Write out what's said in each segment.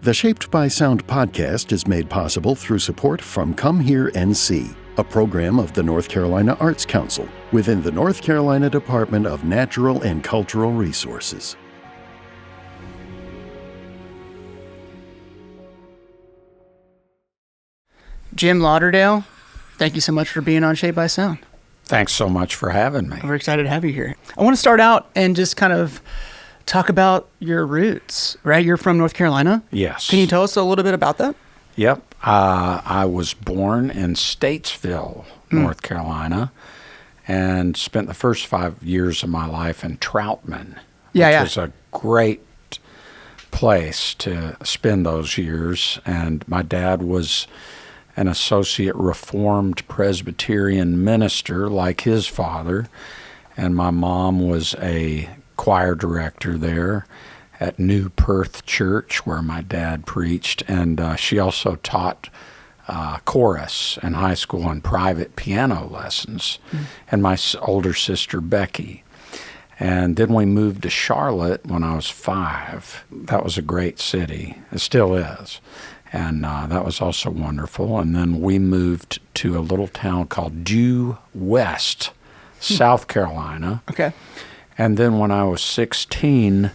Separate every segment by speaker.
Speaker 1: The Shaped by Sound podcast is made possible through support from Come Here NC, a program of the North Carolina Arts Council within the North Carolina Department of Natural and Cultural Resources.
Speaker 2: Jim Lauderdale, thank you so much for being on Shaped by Sound.
Speaker 3: Thanks so much for having me.
Speaker 2: We're excited to have you here. I want to start out and just kind of talk about your roots, right? You're from North Carolina?
Speaker 3: Yes.
Speaker 2: Can you tell us a little bit about that?
Speaker 3: Yep. I was born in Statesville, North Carolina, and spent the first 5 years of my life in Troutman, which was a great place to spend those years. And my dad was an associate Reformed Presbyterian minister like his father, and my mom was a choir director there at New Perth Church where my dad preached, and she also taught chorus in high school and private piano lessons, and my older sister Becky. And then we moved to Charlotte when I was 5. That was a great city. It still is. And that was also wonderful. And then we moved to a little town called Due West, South Carolina.
Speaker 2: Okay.
Speaker 3: And then when I was 16,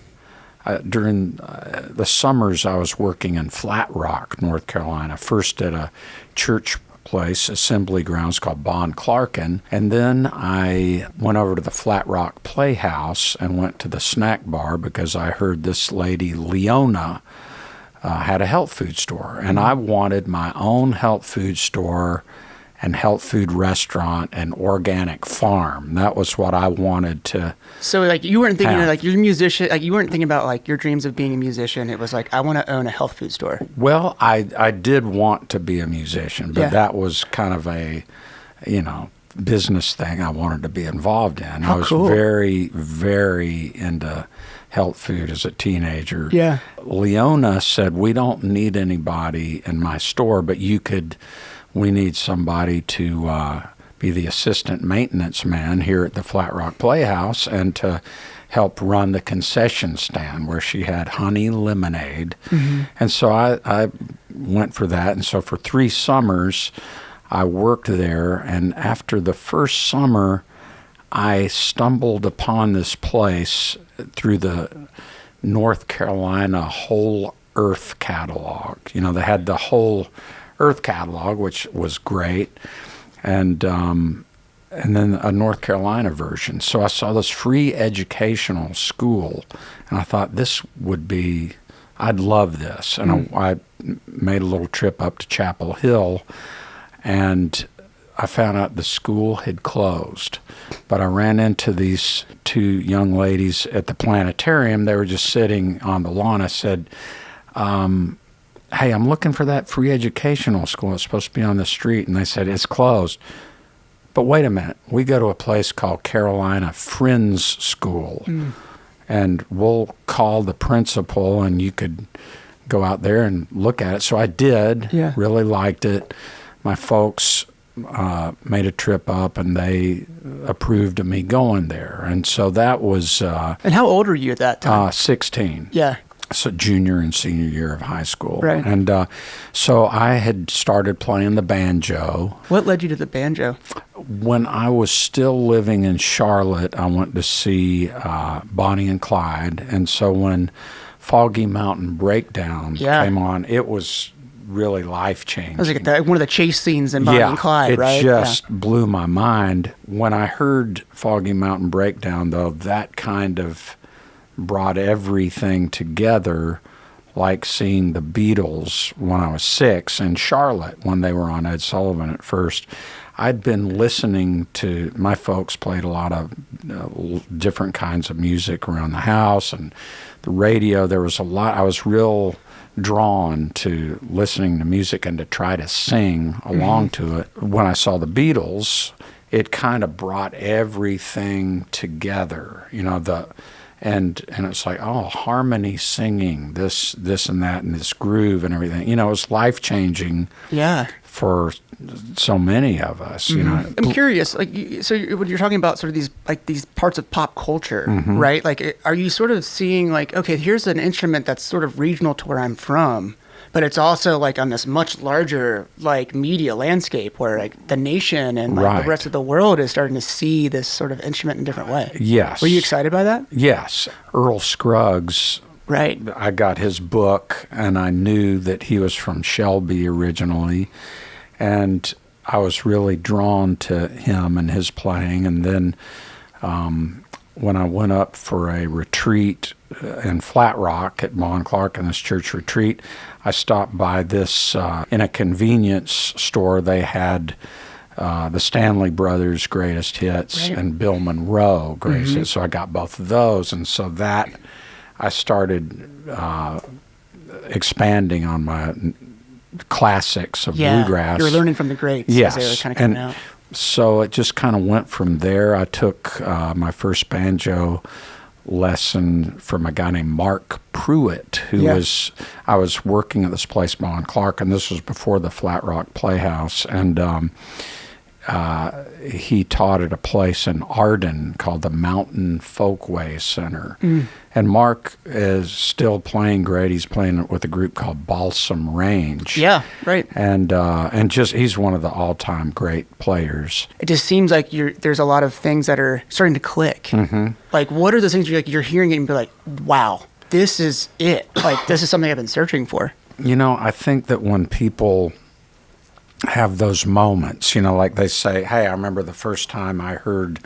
Speaker 3: during the summers, I was working in Flat Rock, North Carolina, first at a church place, assembly grounds called Bon Clarkin. And then I went over to the Flat Rock Playhouse and went to the snack bar because I heard this lady, Leona, had a health food store. And I wanted my own health food store and health food restaurant and organic farm. That was what I wanted to.
Speaker 2: So like you weren't thinking of, like you're a musician, like you weren't thinking about like your dreams of being a musician. It was like, I want to own a health food store.
Speaker 3: Well, I did want to be a musician, but that was kind of a, business thing I wanted to be involved in. I was very, very into health food as a teenager.
Speaker 2: Yeah.
Speaker 3: Leona said, we don't need anybody in my store, but we need somebody to be the assistant maintenance man here at the Flat Rock Playhouse and to help run the concession stand where she had honey lemonade. And so I went for that. And so for 3 summers, I worked there. And after the first summer, I stumbled upon this place through the North Carolina Whole Earth catalog. They had the Whole Earth catalog, which was great, and then a North Carolina version. So I saw this free educational school, and I thought I'd love this. And I made a little trip up to Chapel Hill, and I found out the school had closed. But I ran into these 2 young ladies at the planetarium. They were just sitting on the lawn. I said, hey, I'm looking for that free educational school. It's supposed to be on the street. And they said, it's closed. But wait a minute. We go to a place called Carolina Friends School. And we'll call the principal, and you could go out there and look at it. So I did. Really liked it. My folks made a trip up, and they approved of me going there. And so that was...
Speaker 2: and how old were you at that time?
Speaker 3: 16.
Speaker 2: Yeah.
Speaker 3: So junior and senior year of high school.
Speaker 2: Right.
Speaker 3: And so I had started playing the banjo.
Speaker 2: What led you to the banjo?
Speaker 3: When I was still living in Charlotte, I went to see Bonnie and Clyde. And so when Foggy Mountain Breakdown came on, it was really life-changing.
Speaker 2: It was like one of the chase scenes in Bonnie and Clyde, right?
Speaker 3: It just blew my mind. When I heard Foggy Mountain Breakdown, though, that kind of brought everything together, like seeing the Beatles when I was 6 in Charlotte when they were on Ed Sullivan at first. I'd been listening to, my folks played a lot of different kinds of music around the house and the radio. There was a lot, I was real drawn to listening to music and to try to sing along to it. When I saw the Beatles, it kind of brought everything together, and it's like, oh, harmony singing, this and that, and this groove and everything. It was life-changing for so many of us. You know,
Speaker 2: I'm curious, like, so when you're talking about sort of these parts of pop culture, right? Like, are you sort of seeing like, okay, here's an instrument that's sort of regional to where I'm from, but it's also like on this much larger like media landscape where like the nation and like the rest of the world is starting to see this sort of instrument in a different way.
Speaker 3: Yes.
Speaker 2: Were you excited by that?
Speaker 3: Yes. Earl Scruggs.
Speaker 2: Right.
Speaker 3: I got his book, and I knew that he was from Shelby originally, and I was really drawn to him and his playing. And then when I went up for a retreat in Flat Rock at Bon Clark in this church retreat, I stopped by this in a convenience store. They had the Stanley Brothers' greatest hits and Bill Monroe greatest hits. So I got both of those, and so that I started expanding on my classics of bluegrass.
Speaker 2: You were learning from the greats as they were kind of coming out.
Speaker 3: So it just kind of went from there. I took my first banjo lesson from a guy named Mark Pruitt, who I was working at this place, Bon Clark, and this was before the Flat Rock Playhouse, and he taught at a place in Arden called the Mountain Folkway Center. And Mark is still playing great. He's playing with a group called Balsam Range.
Speaker 2: Yeah, right.
Speaker 3: And just he's one of the all-time great players.
Speaker 2: It just seems like there's a lot of things that are starting to click. Like, what are those things you're hearing it and be like, wow, this is it. Like, this is something I've been searching for.
Speaker 3: You know, I think that when people have those moments, you know, like they say, hey, I remember the first time I heard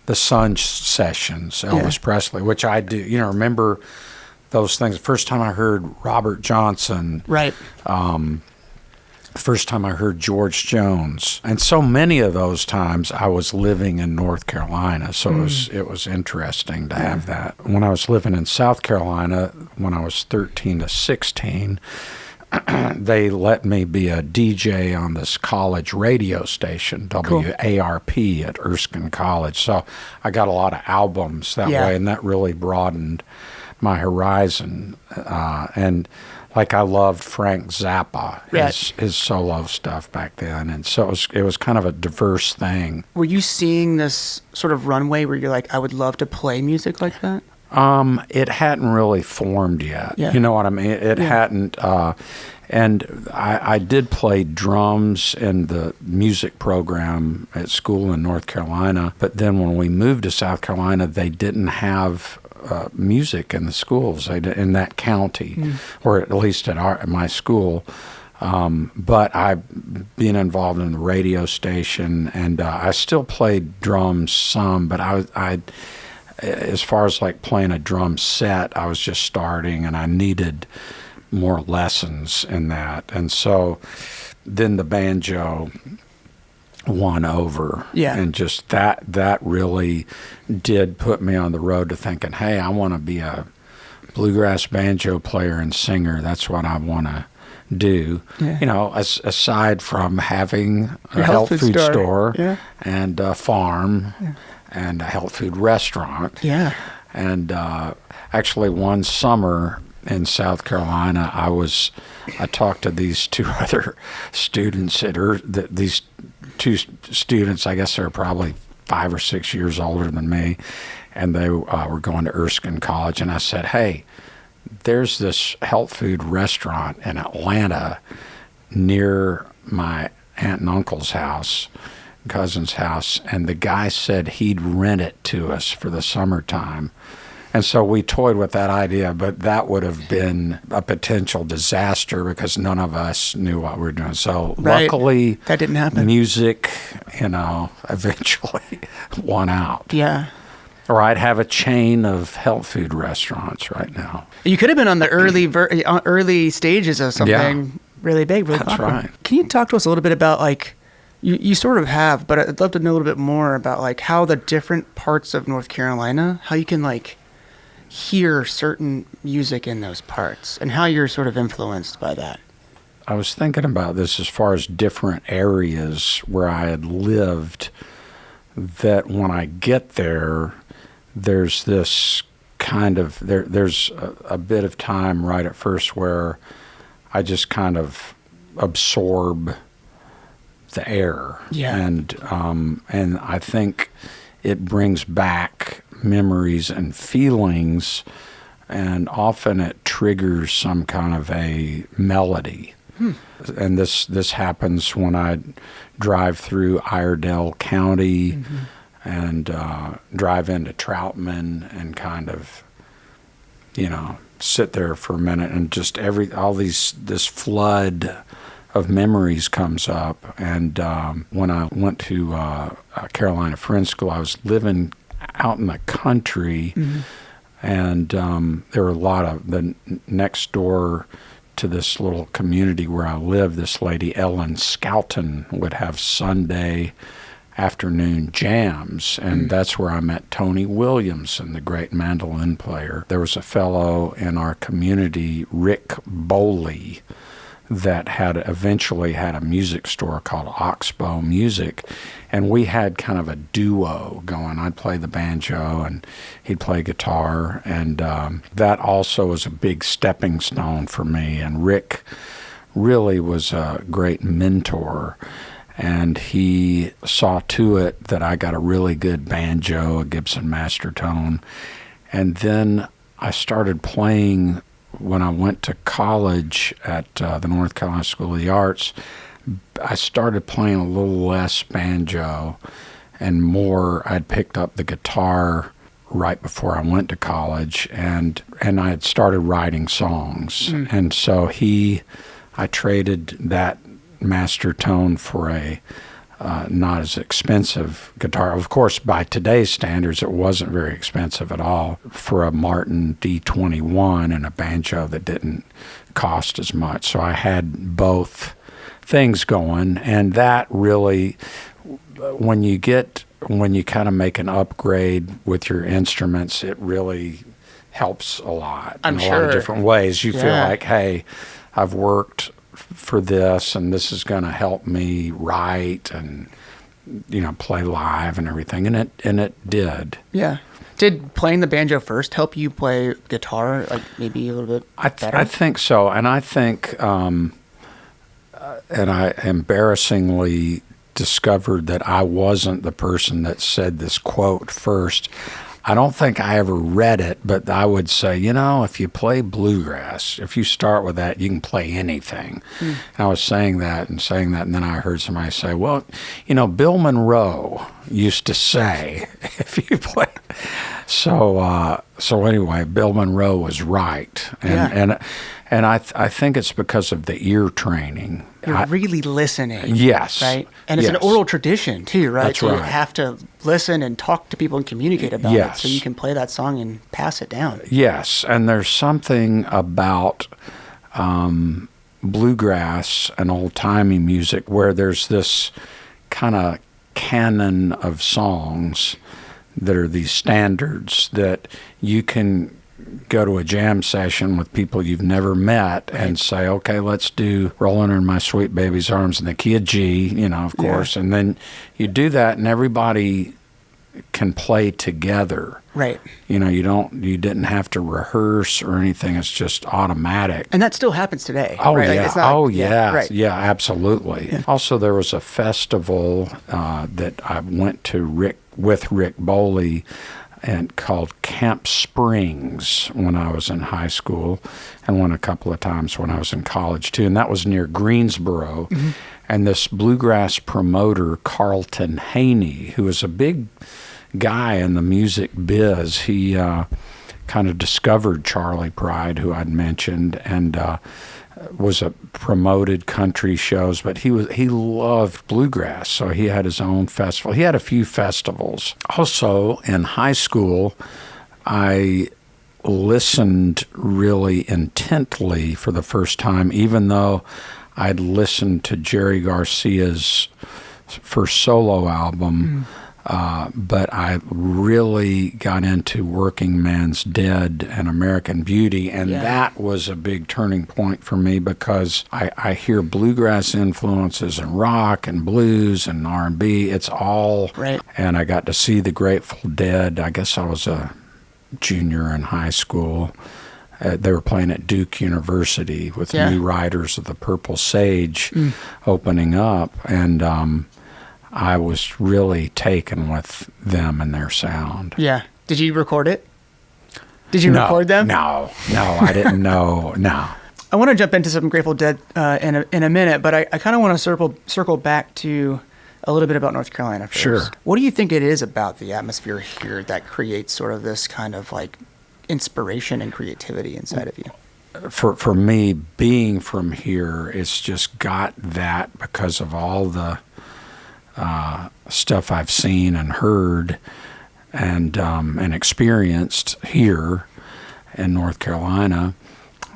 Speaker 3: the Sun Sessions, Elvis Presley, which I do, you know, remember those things. The first time I heard Robert Johnson. Right. First time I heard George Jones. And so many of those times I was living in North Carolina, so it was interesting to have that. When I was living in South Carolina, when I was 13 to 16, they let me be a DJ on this college radio station, WARP at Erskine College. So I got a lot of albums that way, and that really broadened my horizon. And like I loved Frank Zappa, his solo stuff back then. And so it was kind of a diverse thing.
Speaker 2: Were you seeing this sort of runway where you're like, I would love to play music like that?
Speaker 3: It hadn't really formed yet. You know what I mean? It hadn't. And I did play drums in the music program at school in North Carolina. But then when we moved to South Carolina, they didn't have music in the schools in that county, or at least at my school. But being involved in the radio station, and I still played drums some, but I as far as like playing a drum set, I was just starting, and I needed more lessons in that. And so then the banjo won over. And just that really did put me on the road to thinking, hey, I want to be a bluegrass banjo player and singer. That's what I want to do. You know, aside from having a health food store and a farm and a health food restaurant. And actually one summer in South Carolina, I talked to these two other students these two students, I guess they're probably 5 or 6 years older than me, and they were going to Erskine College, and I said, hey, there's this health food restaurant in Atlanta near my aunt and uncle's house, cousin's house, and the guy said he'd rent it to us for the summertime. And so we toyed with that idea, but that would have been a potential disaster because none of us knew what we were doing. So luckily,
Speaker 2: that didn't happen.
Speaker 3: Music, eventually won out. Or I'd have a chain of health food restaurants right now.
Speaker 2: You could have been on the early stages of something really big. Really
Speaker 3: That's right.
Speaker 2: Can you talk to us a little bit about like, you sort of have, but I'd love to know a little bit more about like how the different parts of North Carolina, how you can like hear certain music in those parts and how you're sort of influenced by that.
Speaker 3: I was thinking about this as far as different areas where I had lived, that when I get there, there's this kind of, there's a bit of time right at first where I just kind of absorb the air.
Speaker 2: Yeah.
Speaker 3: And I think it brings back memories and feelings, and often it triggers some kind of a melody. And this happens when I drive through Iredell County and drive into Troutman and kind of, sit there for a minute, and just this flood of memories comes up. And when I went to Carolina Friends School, I was living out in the country, and there were a lot of the next door to this little community where I live. This lady Ellen Scouten would have Sunday afternoon jams, and that's where I met Tony Williamson, the great mandolin player. There was a fellow in our community, Rick Bowley, that eventually had a music store called Oxbow Music, and we had kind of a duo going. I'd play the banjo and he'd play guitar, and that also was a big stepping stone for me. And Rick really was a great mentor, and he saw to it that I got a really good banjo, a Gibson Mastertone. And then I started playing when I went to college at the North Carolina School of the Arts. I started playing a little less banjo and more. I'd picked up the guitar right before I went to college, and I had started writing songs. And so I traded that Mastertone for a not as expensive guitar. Of course, by today's standards, it wasn't very expensive at all, for a Martin D21 and a banjo that didn't cost as much. So I had both things going, and that really, when you kind of make an upgrade with your instruments, it really helps a lot in a lot of different ways. You feel like, hey, I've worked for this, and this is going to help me write and play live and everything, and it did.
Speaker 2: Yeah. Did playing the banjo first help you play guitar, like maybe a little bit better?
Speaker 3: I think so, and I think, and I embarrassingly discovered that I wasn't the person that said this quote first. I don't think I ever read it, but I would say, if you play bluegrass, if you start with that, you can play anything. And I was saying that, and then I heard somebody say, well, Bill Monroe used to say, if you play. So anyway, Bill Monroe was right. And I think it's because of the ear training.
Speaker 2: You're really listening.
Speaker 3: Yes.
Speaker 2: Right? And it's an oral tradition, too, right?
Speaker 3: That's
Speaker 2: so
Speaker 3: right.
Speaker 2: you have to listen and talk to people and communicate about it so you can play that song and pass it down.
Speaker 3: Yes. And there's something about bluegrass and old-timey music where there's this kind of canon of songs that are these standards that you can go to a jam session with people you've never met and say, okay, let's do Rollin' in My Sweet Baby's Arms in the key of G, of course. And then you do that and everybody can play together.
Speaker 2: Right.
Speaker 3: You didn't have to rehearse or anything. It's just automatic.
Speaker 2: And that still happens today.
Speaker 3: Oh,
Speaker 2: right?
Speaker 3: yeah.
Speaker 2: Like, it's not,
Speaker 3: Right. Yeah, absolutely. Yeah. Also, there was a festival that I went to with Rick Bowley, and called Camp Springs when I was in high school, and went a couple of times when I was in college too, and that was near Greensboro. And this bluegrass promoter, Carlton Haney, who was a big guy in the music biz, he kind of discovered Charlie Pride, who I'd mentioned, and was promoted country shows, but he loved bluegrass, so he had his own festival. He had a few festivals. Also, in high school, I listened really intently for the first time, even though I'd listened to Jerry Garcia's first solo album. But I really got into Working Man's Dead and American Beauty, and that was a big turning point for me because I hear bluegrass influences and rock and blues and R&B. It's all
Speaker 2: right.
Speaker 3: And I got to see the Grateful Dead. I guess I was a junior in high school, they were playing at Duke University with
Speaker 2: Yeah.
Speaker 3: New Riders of the Purple Sage opening up, and I was really taken with them and their sound.
Speaker 2: Yeah. Did you record it? Did you record them?
Speaker 3: No, I didn't know. No.
Speaker 2: I want to jump into some Grateful Dead in a minute, but I kind of want to circle back to a little bit about North Carolina first.
Speaker 3: Sure.
Speaker 2: What do you think it is about the atmosphere here that creates sort of this kind of like inspiration and creativity inside of you?
Speaker 3: For me, being from here, it's just got that because of all the stuff I've seen and heard and experienced here in North Carolina.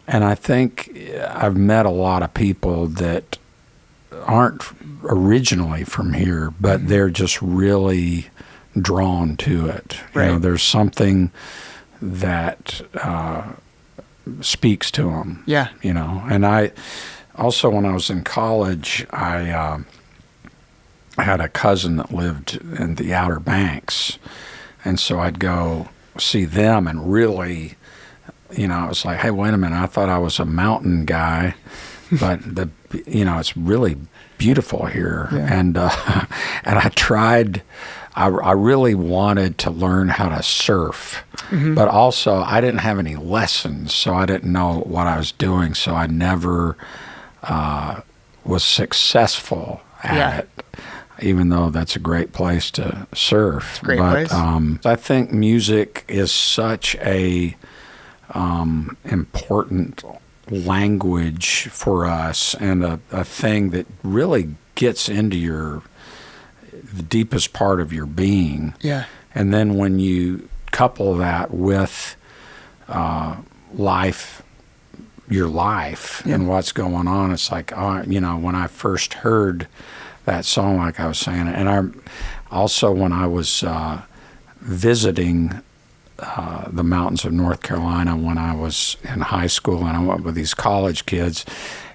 Speaker 3: And I think I've met a lot of people that aren't originally from here, but they're just really drawn to it.
Speaker 2: Right.
Speaker 3: You know, there's something that speaks to them.
Speaker 2: Yeah.
Speaker 3: You know, and I also, when I was in college, I had a cousin that lived in the Outer Banks, and so I'd go see them and really, you know, I was like, hey, wait a minute, I thought I was a mountain guy, but it's really beautiful here.
Speaker 2: Yeah.
Speaker 3: And I tried, I really wanted to learn how to surf, but also I didn't have any lessons, so I didn't know what I was doing, so I never was successful at it. Even though that's a great place to surf.
Speaker 2: Great place.
Speaker 3: I think music is such a important language for us, and a thing that really gets into the deepest part of your being.
Speaker 2: Yeah.
Speaker 3: And then when you couple that with your life and what's going on, it's like, when I first heard that song, like I was saying, and I also, when I was visiting the mountains of North Carolina when I was in high school, and I went with these college kids,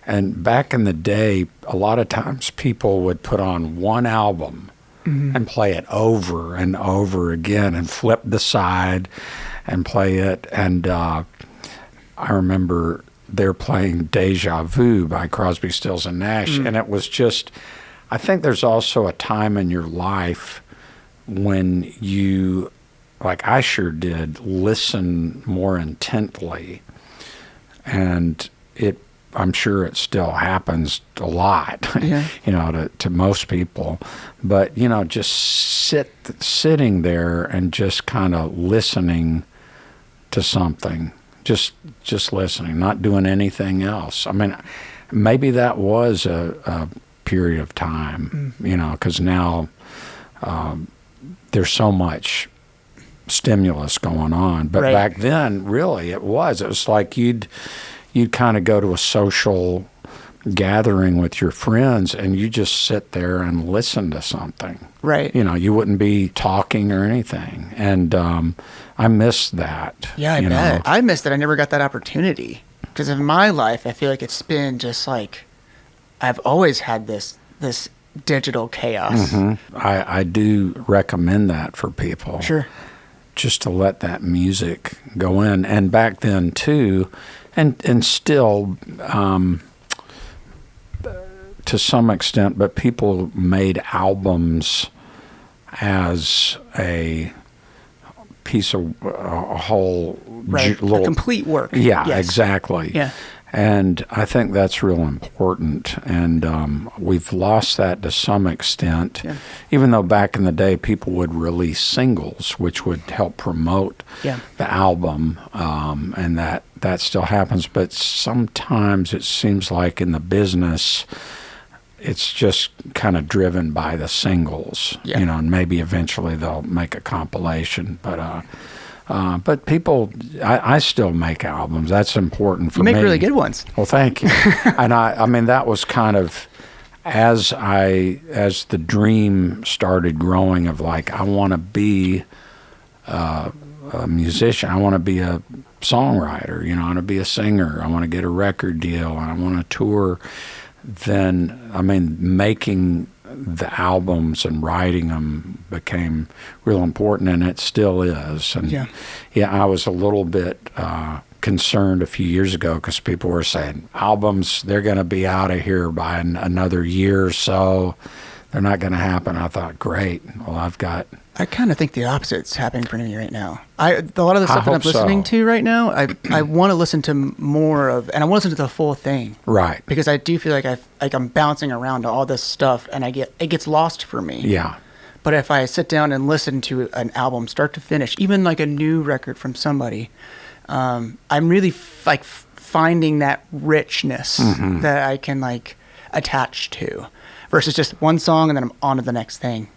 Speaker 3: and back in the day, a lot of times people would put on one album and play it over and over again and flip the side and play it, and I remember they're playing Deja Vu by Crosby, Stills and Nash, and it was just, I think there's also a time in your life when you, like I sure did, listen more intently. And I'm sure it still happens a lot, to most people. But, just sitting there and just kind of listening to something, just listening, not doing anything else. I mean, maybe that was a period of time, because now there's so much stimulus going on. But back then, really, it was like you'd kind of go to a social gathering with your friends and you just sit there and listen to something.
Speaker 2: Right.
Speaker 3: You wouldn't be talking or anything. And I miss that.
Speaker 2: Yeah, I bet. I missed it. I never got that opportunity. Because in my life, I feel like it's been just like, I've always had this digital chaos.
Speaker 3: I do recommend that for people.
Speaker 2: Sure.
Speaker 3: Just to let that music go in. And back then, too, and still, to some extent, but people made albums as a piece of a whole little
Speaker 2: a complete work.
Speaker 3: Yeah,
Speaker 2: yes.
Speaker 3: Exactly.
Speaker 2: Yeah.
Speaker 3: And I think that's real important. And we've lost that to some extent, even though back in the day people would release singles, which would help promote the album, and that still happens. But sometimes it seems like in the business, it's just kind of driven by the singles, and maybe eventually they'll make a compilation. But people, I still make albums. That's important for me.
Speaker 2: You make really good ones.
Speaker 3: Well, thank you. And I mean, that was kind of as the dream started growing of like, I want to be a musician. I want to be a songwriter. I want to be a singer. I want to get a record deal. I want to tour. Then, I mean, making the albums and writing them became real important, and it still is. And I was a little bit concerned a few years ago because people were saying albums, they're going to be out of here by another year or so. They're not going to happen. I thought, great. Well,
Speaker 2: I kind of think the opposite's happening for me right now. A lot of the stuff that I'm listening to right now, I want to listen to more of, and I want to listen to the full thing.
Speaker 3: Right.
Speaker 2: Because I do feel like I'm bouncing around to all this stuff, and it gets lost for me.
Speaker 3: Yeah.
Speaker 2: But if I sit down and listen to an album start to finish, even like a new record from somebody, I'm really finding that richness that I can like attach to, versus just one song and then I'm on to the next thing.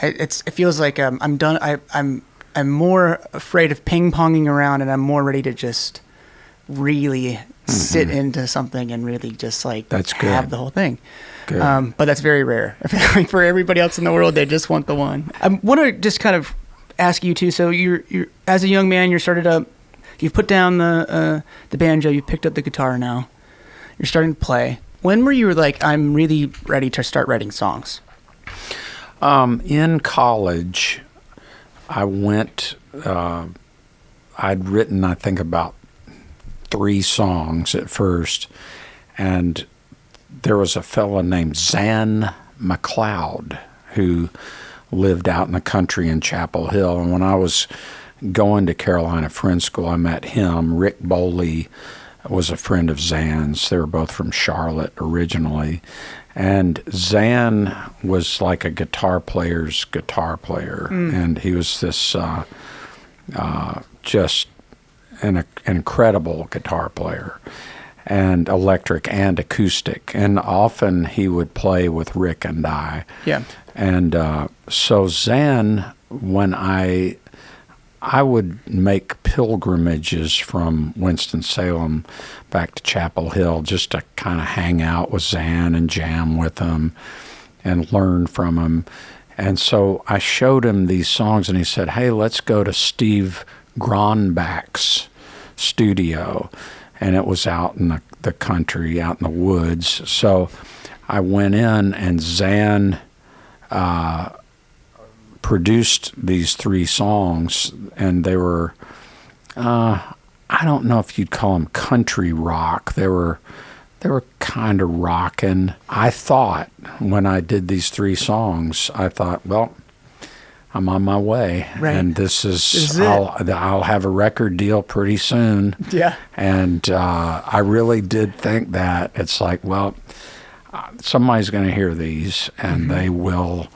Speaker 2: It feels like I'm done. I'm more afraid of ping-ponging around, and I'm more ready to just really sit into something and really just like have the whole thing. But that's very rare. I feel like for everybody else in the world, they just want the one. I want to just kind of ask you too. So you're as a young man, you've put down the banjo, you picked up the guitar now. You're starting to play. When were you like, I'm really ready to start writing songs?
Speaker 3: In college, I went, I'd written, I think, about 3 songs at first, and there was a fella named Zan McLeod who lived out in the country in Chapel Hill, and when I was going to Carolina Friends School, I met him. Rick Boley was a friend of Zan's. They were both from Charlotte originally. And Zan was like a guitar player's guitar player. And he was this just an incredible guitar player, and electric and acoustic. And often he would play with Rick and I.
Speaker 2: Yeah.
Speaker 3: And so Zan, when I would make pilgrimages from Winston-Salem back to Chapel Hill just to kind of hang out with Zan and jam with him and learn from him. And so I showed him these songs, and he said, hey, let's go to Steve Gronbach's studio. And it was out in the country, out in the woods. So I went in, and Zan produced these 3 songs, and they were, I don't know if you'd call them country rock. They were kind of rockin'. I thought, when I did these 3 songs, I thought, well, I'm on my way.
Speaker 2: Right.
Speaker 3: And this is I'll have a record deal pretty soon.
Speaker 2: Yeah.
Speaker 3: And I really did think that. It's like, well, somebody's going to hear these, and they will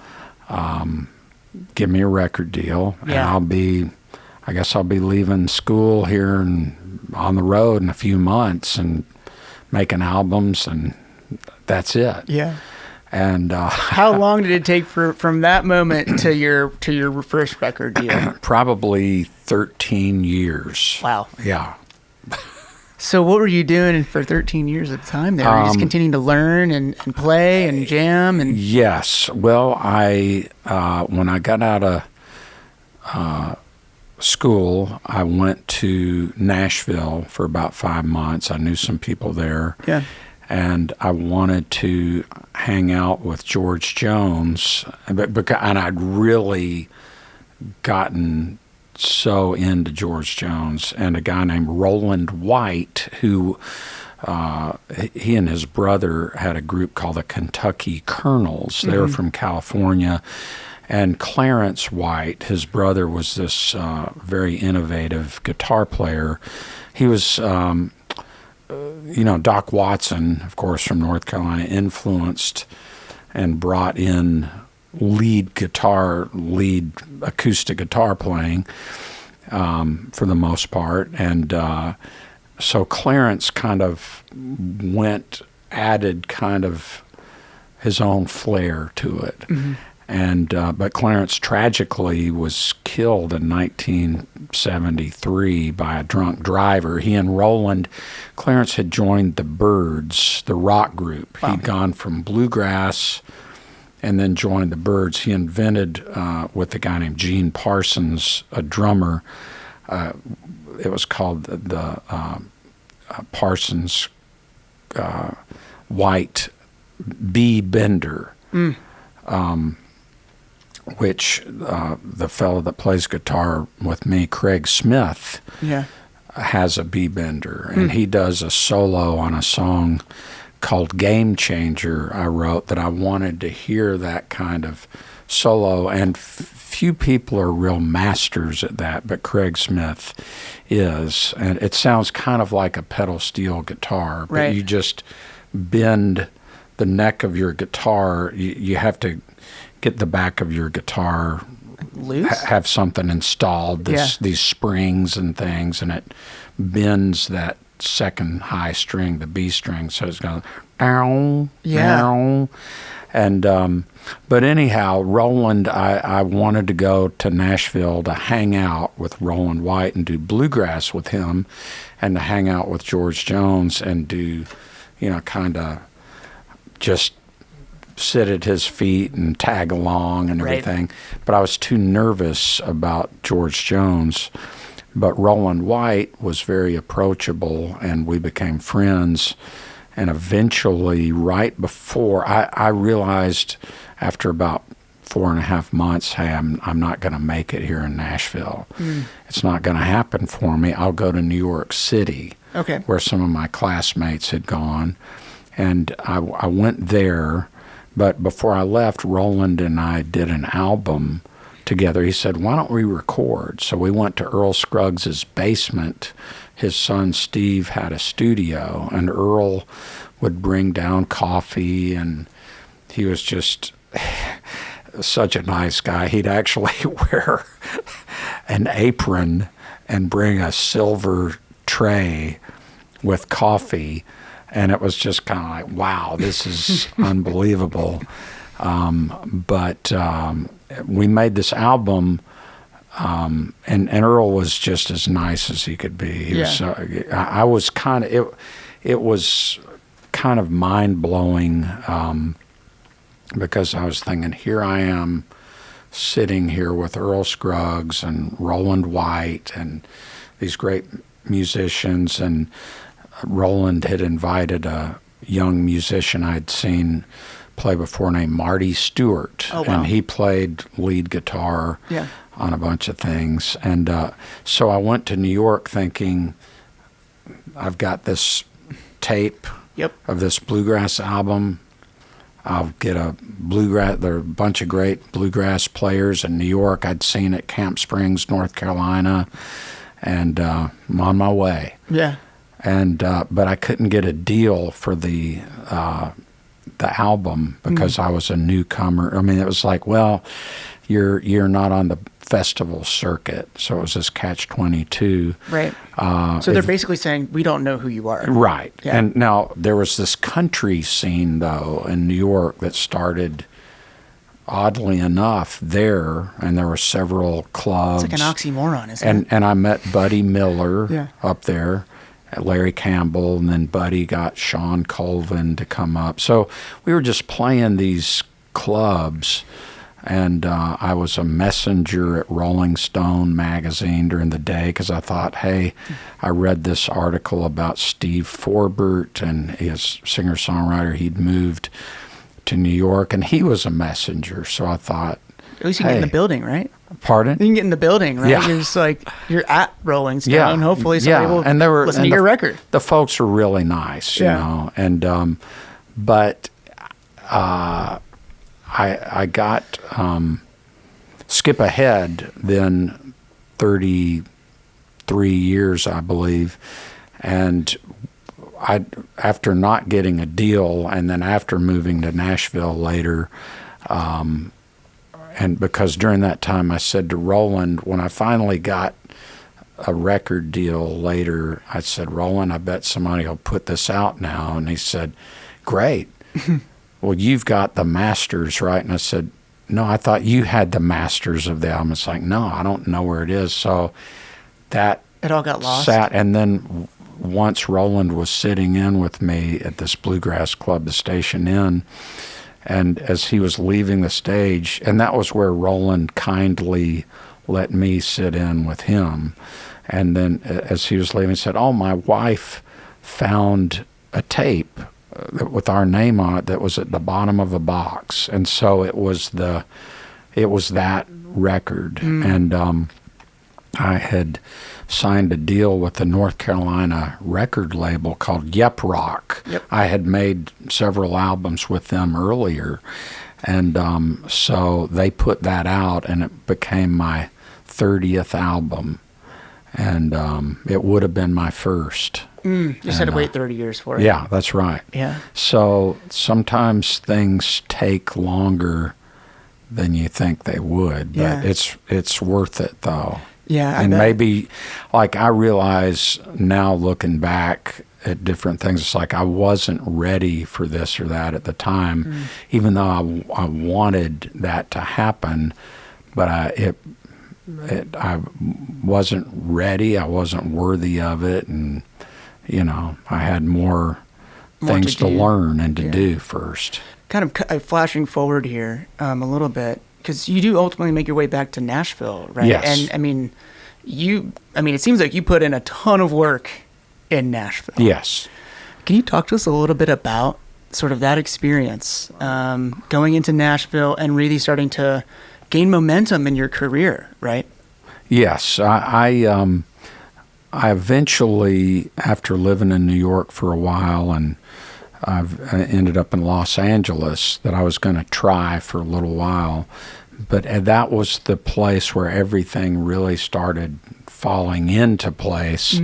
Speaker 3: give me a record deal, and I guess I'll be leaving school here and on the road in a few months and making albums, and that's it.
Speaker 2: Yeah.
Speaker 3: And
Speaker 2: how long did it take from that moment to your first record deal?
Speaker 3: Probably 13 years.
Speaker 2: Wow.
Speaker 3: Yeah.
Speaker 2: So what were you doing for 13 years at the time there? Were you just continuing to learn and play and jam? And
Speaker 3: Yes. Well, when I got out of school, I went to Nashville for about 5 months. I knew some people there.
Speaker 2: Yeah.
Speaker 3: And I wanted to hang out with George Jones, and I'd really gotten so into George Jones, and a guy named Roland White, who he and his brother had a group called the Kentucky Colonels. They were from California. And Clarence White, his brother, was this very innovative guitar player. He was, Doc Watson, of course, from North Carolina, influenced and brought in lead acoustic guitar playing for the most part. And so Clarence kind of added kind of his own flair to it. And but Clarence tragically was killed in 1973 by a drunk driver. He and Clarence had joined the Byrds, the rock group. Wow. He'd gone from bluegrass and then joined the Byrds. He invented, with a guy named Gene Parsons, a drummer, it was called the Parsons White B Bender. Which the fellow that plays guitar with me, Craig Smith, has a B-bender, and he does a solo on a song called Game Changer I wrote that I wanted to hear that kind of solo, and few people are real masters at that, but Craig Smith is, and it sounds kind of like a pedal steel guitar, but
Speaker 2: right.
Speaker 3: you just bend the neck of your guitar. You have to get the back of your guitar
Speaker 2: loose,
Speaker 3: have something installed, these springs and things, and it bends that second high string, the B string, so it's going down, down. And but anyhow, Roland, I wanted to go to Nashville to hang out with Roland White and do bluegrass with him, and to hang out with George Jones and do, kind of just sit at his feet and tag along and everything. Right. But I was too nervous about George Jones. But Roland White was very approachable, and we became friends. And eventually, right before, I realized after about 4.5 months, hey, I'm not going to make it here in Nashville. It's not going to happen for me. I'll go to New York City, where some of my classmates had gone. And I went there. But before I left, Roland and I did an album together. He said, why don't we record? So we went to Earl Scruggs' basement. His son Steve had a studio, and Earl would bring down coffee, and he was just such a nice guy. He'd actually wear an apron and bring a silver tray with coffee, and it was just kind of like, wow, this is unbelievable. But we made this album, and Earl was just as nice as he could be. He was, I was kind of, it was kind of mind-blowing, because I was thinking, here I am sitting here with Earl Scruggs and Roland White and these great musicians, and Roland had invited a young musician I'd seen play before named Marty Stewart. Oh, wow. And he played lead guitar on a bunch of things. And so I went to New York thinking, I've got this tape of this bluegrass album. I'll get a bluegrass. There are a bunch of great bluegrass players in New York. I'd seen at Camp Springs, North Carolina, and I'm on my way. Yeah. And but I couldn't get a deal for the album because I was a newcomer. I mean, it was like, well, you're not on the festival circuit, so it was this catch-22. Right.
Speaker 2: So they're basically saying, we don't know who you are.
Speaker 3: Right. Yeah. And now there was this country scene, though, in New York that started, oddly enough, there, and there were several clubs.
Speaker 2: It's like an oxymoron, isn't it?
Speaker 3: And I met Buddy Miller up there, Larry Campbell, and then Buddy got Sean Colvin to come up. So we were just playing these clubs, and I was a messenger at Rolling Stone magazine during the day because I thought, hey, I read this article about Steve Forbert and his singer-songwriter. He'd moved to New York, and he was a messenger. So I thought,
Speaker 2: at least you can get in the building, right?
Speaker 3: Pardon?
Speaker 2: You can get in the building, right? Yeah. You're just like, you're at Rolling Stone, and hopefully somebody will listen to your record.
Speaker 3: The folks were really nice, you know. And but I got skip ahead then 33 years, I believe, and after not getting a deal, and then after moving to Nashville later. And because during that time I said to Roland, when I finally got a record deal later, I said, Roland, I bet somebody will put this out now. And he said, great. Well, you've got the masters, right? And I said, no, I thought you had the masters of the album. It's like, no, I don't know where it is. So that
Speaker 2: it all got lost.
Speaker 3: And then once Roland was sitting in with me at this bluegrass club, the Station Inn, and as he was leaving the stage, and that was where Roland kindly let me sit in with him. And then as he was leaving, he said, oh, my wife found a tape with our name on it that was at the bottom of a box. And so it was that record. And I had signed a deal with the North Carolina record label called Yep Rock.
Speaker 2: Yep.
Speaker 3: I had made several albums with them earlier, and so they put that out, and it became my 30th album, and it would have been my first.
Speaker 2: You just had to wait 30 years for it.
Speaker 3: Yeah, that's right.
Speaker 2: Yeah.
Speaker 3: So sometimes things take longer than you think they would, but it's worth it though.
Speaker 2: Yeah,
Speaker 3: and maybe, like, I realize now looking back at different things, it's like I wasn't ready for this or that at the time, even though I wanted that to happen, but I wasn't ready. I wasn't worthy of it, and I had more things to learn and to do first. Kind
Speaker 2: of flashing forward here a little bit, because you do ultimately make your way back to Nashville, right?
Speaker 3: Yes.
Speaker 2: And it seems like you put in a ton of work in Nashville.
Speaker 3: Yes.
Speaker 2: Can you talk to us a little bit about sort of that experience, going into Nashville and really starting to gain momentum in your career, right?
Speaker 3: Yes. I eventually, after living in New York for a while, and I ended up in Los Angeles, that I was going to try for a little while. But that was the place where everything really started falling into place.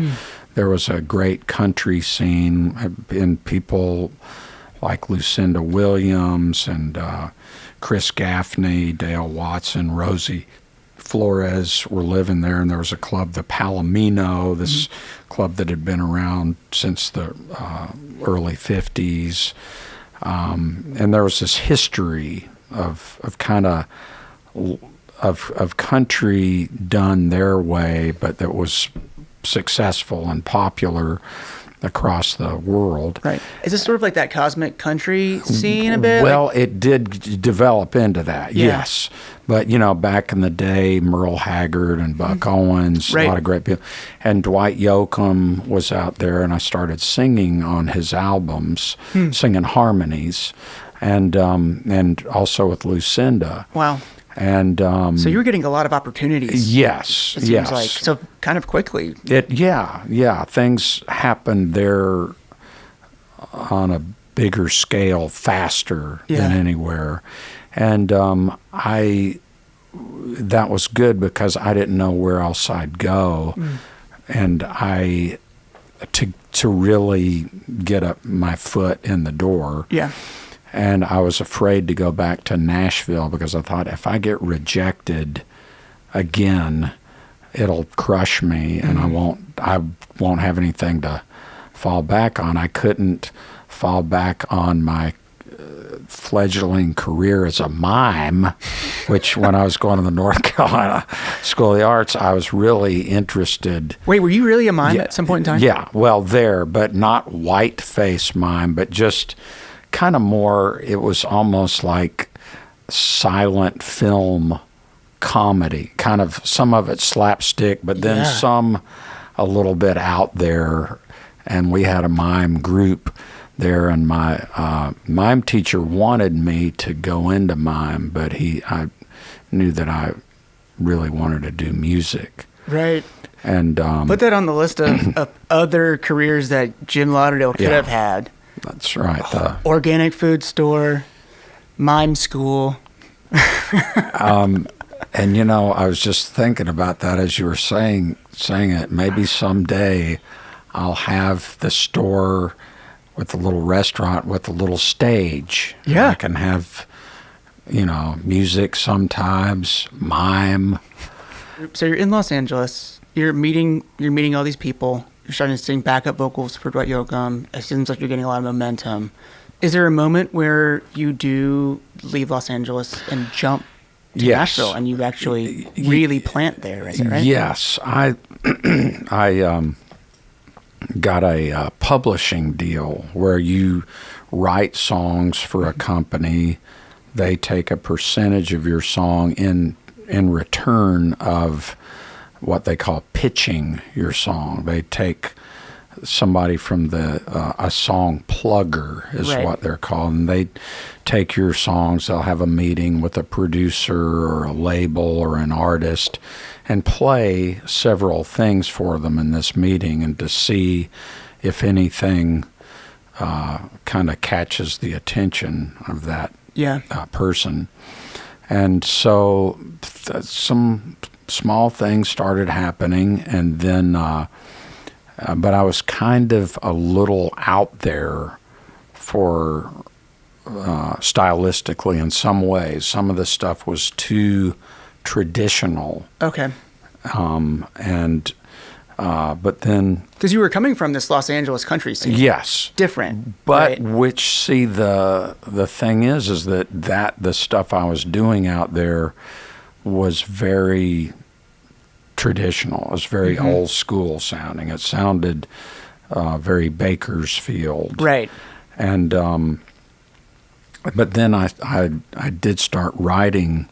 Speaker 3: There was a great country scene, and people like Lucinda Williams and Chris Gaffney, Dale Watson, Rosie Flores were living there, and there was a club, the Palomino, this club that had been around since the early 50s. And there was this history of country done their way, but that was successful and popular across the world.
Speaker 2: Right. Is this sort of like that cosmic country scene a bit?
Speaker 3: Well, it did develop into that, yes. But, back in the day, Merle Haggard and Buck Owens, a lot of great people. And Dwight Yoakam was out there, and I started singing on his albums, singing harmonies, and also with Lucinda.
Speaker 2: Wow.
Speaker 3: And
Speaker 2: so you were getting a lot of opportunities.
Speaker 3: Yes,
Speaker 2: it seems like. So kind of quickly.
Speaker 3: Things happened there on a bigger scale, faster than anywhere, and that was good because I didn't know where else I'd go, and to really get up my foot in the door. Yeah. And I was afraid to go back to Nashville because I thought, if I get rejected again, it'll crush me, and I won't have anything to fall back on. I couldn't fall back on my fledgling career as a mime, which when I was going to the North Carolina School of the Arts, I was really interested.
Speaker 2: Wait, were you really a mime at some point in time?
Speaker 3: Yeah, well, but not white face mime, but just kind of more, it was almost like silent film comedy, kind of some of it slapstick, but then some a little bit out there. And we had a mime group there, and my mime teacher wanted me to go into mime, but I knew that I really wanted to do music.
Speaker 2: Right.
Speaker 3: And
Speaker 2: put that on the list of other careers that Jim Lauderdale could have had.
Speaker 3: That's right.
Speaker 2: Organic food store, mime school.
Speaker 3: And I was just thinking about that as you were saying it. Maybe someday I'll have the store with the little restaurant with the little stage.
Speaker 2: Yeah.
Speaker 3: I can have, music sometimes, mime.
Speaker 2: So you're in Los Angeles. You're meeting all these people. You're starting to sing backup vocals for Dwight Yoakam. It seems like you're getting a lot of momentum. Is there a moment where you do leave Los Angeles and jump to Nashville, and you actually really plant there? Is it right?
Speaker 3: Yes, I got a publishing deal where you write songs for a company. They take a percentage of your song in return of what they call pitching your song. They take somebody from a song plugger is
Speaker 2: Right.
Speaker 3: what they're called. And they take your songs, they'll have a meeting with a producer or a label or an artist and play several things for them in this meeting and to see if anything kind of catches the attention of that
Speaker 2: Yeah.
Speaker 3: person. And so some small things started happening, and then but I was kind of a little out there for stylistically in some ways. Some of the stuff was too traditional,
Speaker 2: Okay.
Speaker 3: but then
Speaker 2: Because you were coming from this Los Angeles country scene.
Speaker 3: yes,
Speaker 2: Different.
Speaker 3: but
Speaker 2: right?
Speaker 3: which see the thing is that the stuff I was doing out there was very traditional. It was very old school sounding. It sounded very Bakersfield.
Speaker 2: Right.
Speaker 3: And but then I did start writing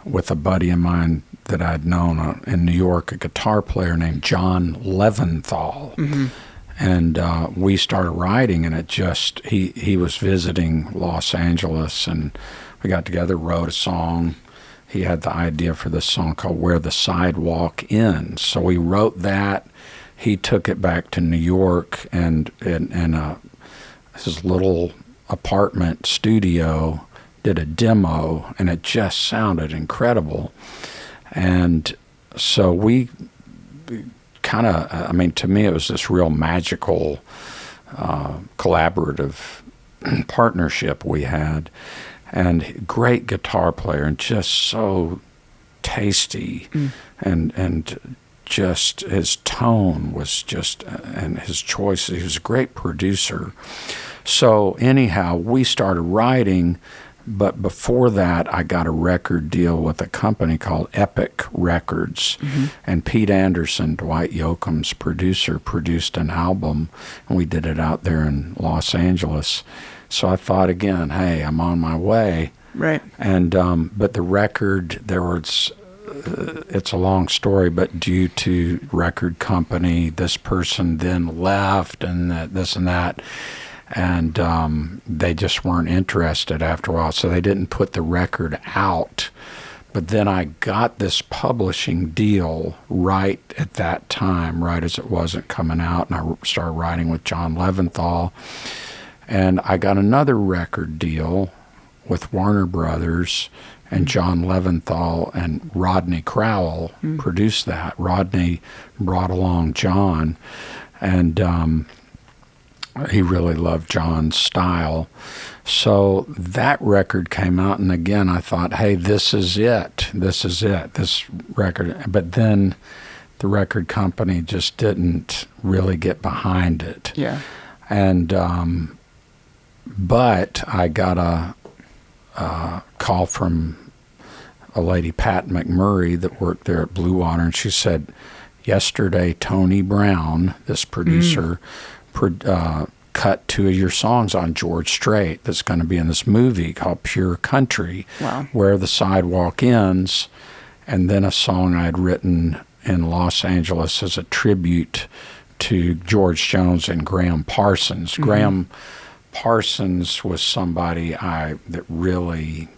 Speaker 3: with a buddy of mine that I'd known in New York, a guitar player named John Leventhal. And we started writing, and it just, he was visiting Los Angeles, and we got together, wrote a song. He had the idea for this song called Where the Sidewalk Ends. So we wrote that. He took it back to New York and in his little apartment studio, did a demo, and it just sounded incredible. And so we kind of, I mean, to me, it was this real magical collaborative partnership we had. And great guitar player, and just so tasty, and just his tone was just, and his choices. He was a great producer. So anyhow, we started writing, but before that, I got a record deal with a company called Epic Records, and Pete Anderson, Dwight Yoakam's producer, produced an album, and we did it out there in Los Angeles. So I thought again, hey, I'm on my way.
Speaker 2: Right.
Speaker 3: And but the record, there was, it's a long story, but due to record company, this person then left, and this and that, and they just weren't interested after a while, so they didn't put the record out. But then I got this publishing deal right at that time, right as it wasn't coming out, and I started writing with John Leventhal. And I got another record deal with Warner Brothers, and John Leventhal and Rodney Crowell produced that. Rodney brought along John, and he really loved John's style. So that record came out, and again, I thought, hey, this is it. This is it, this record. But then the record company just didn't really get behind it.
Speaker 2: Yeah.
Speaker 3: And but I got a call from a lady, Pat McMurray, that worked there at Blue Water, and she said, yesterday Tony Brown, this producer, cut 2 of your songs on George Strait that's going to be in this movie called Pure Country,
Speaker 2: Wow.
Speaker 3: Where the Sidewalk Ends, and then a song I had written in Los Angeles as a tribute to George Jones and Graham Parsons. Graham Parsons was somebody that really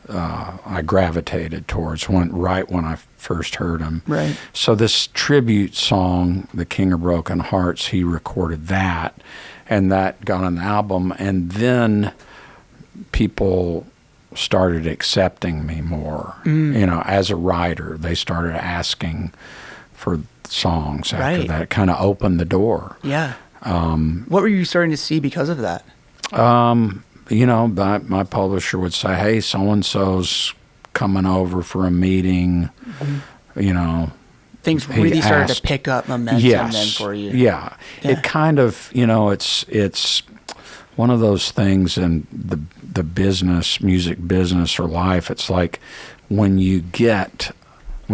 Speaker 3: I gravitated towards right when I first heard him.
Speaker 2: Right.
Speaker 3: So this tribute song, The King of Broken Hearts, he recorded that, and that got on the album. And then people started accepting me more, as a writer. They started asking for songs after
Speaker 2: Right.
Speaker 3: that. It kind of opened the door.
Speaker 2: Yeah. What were you starting to see because of that?
Speaker 3: My publisher would say, hey, so-and-so's coming over for a meeting,
Speaker 2: Things
Speaker 3: he
Speaker 2: really started
Speaker 3: asked-
Speaker 2: to pick up momentum then for you.
Speaker 3: Yeah.
Speaker 2: Yeah.
Speaker 3: It kind of, it's one of those things in the business, music business or life. It's like when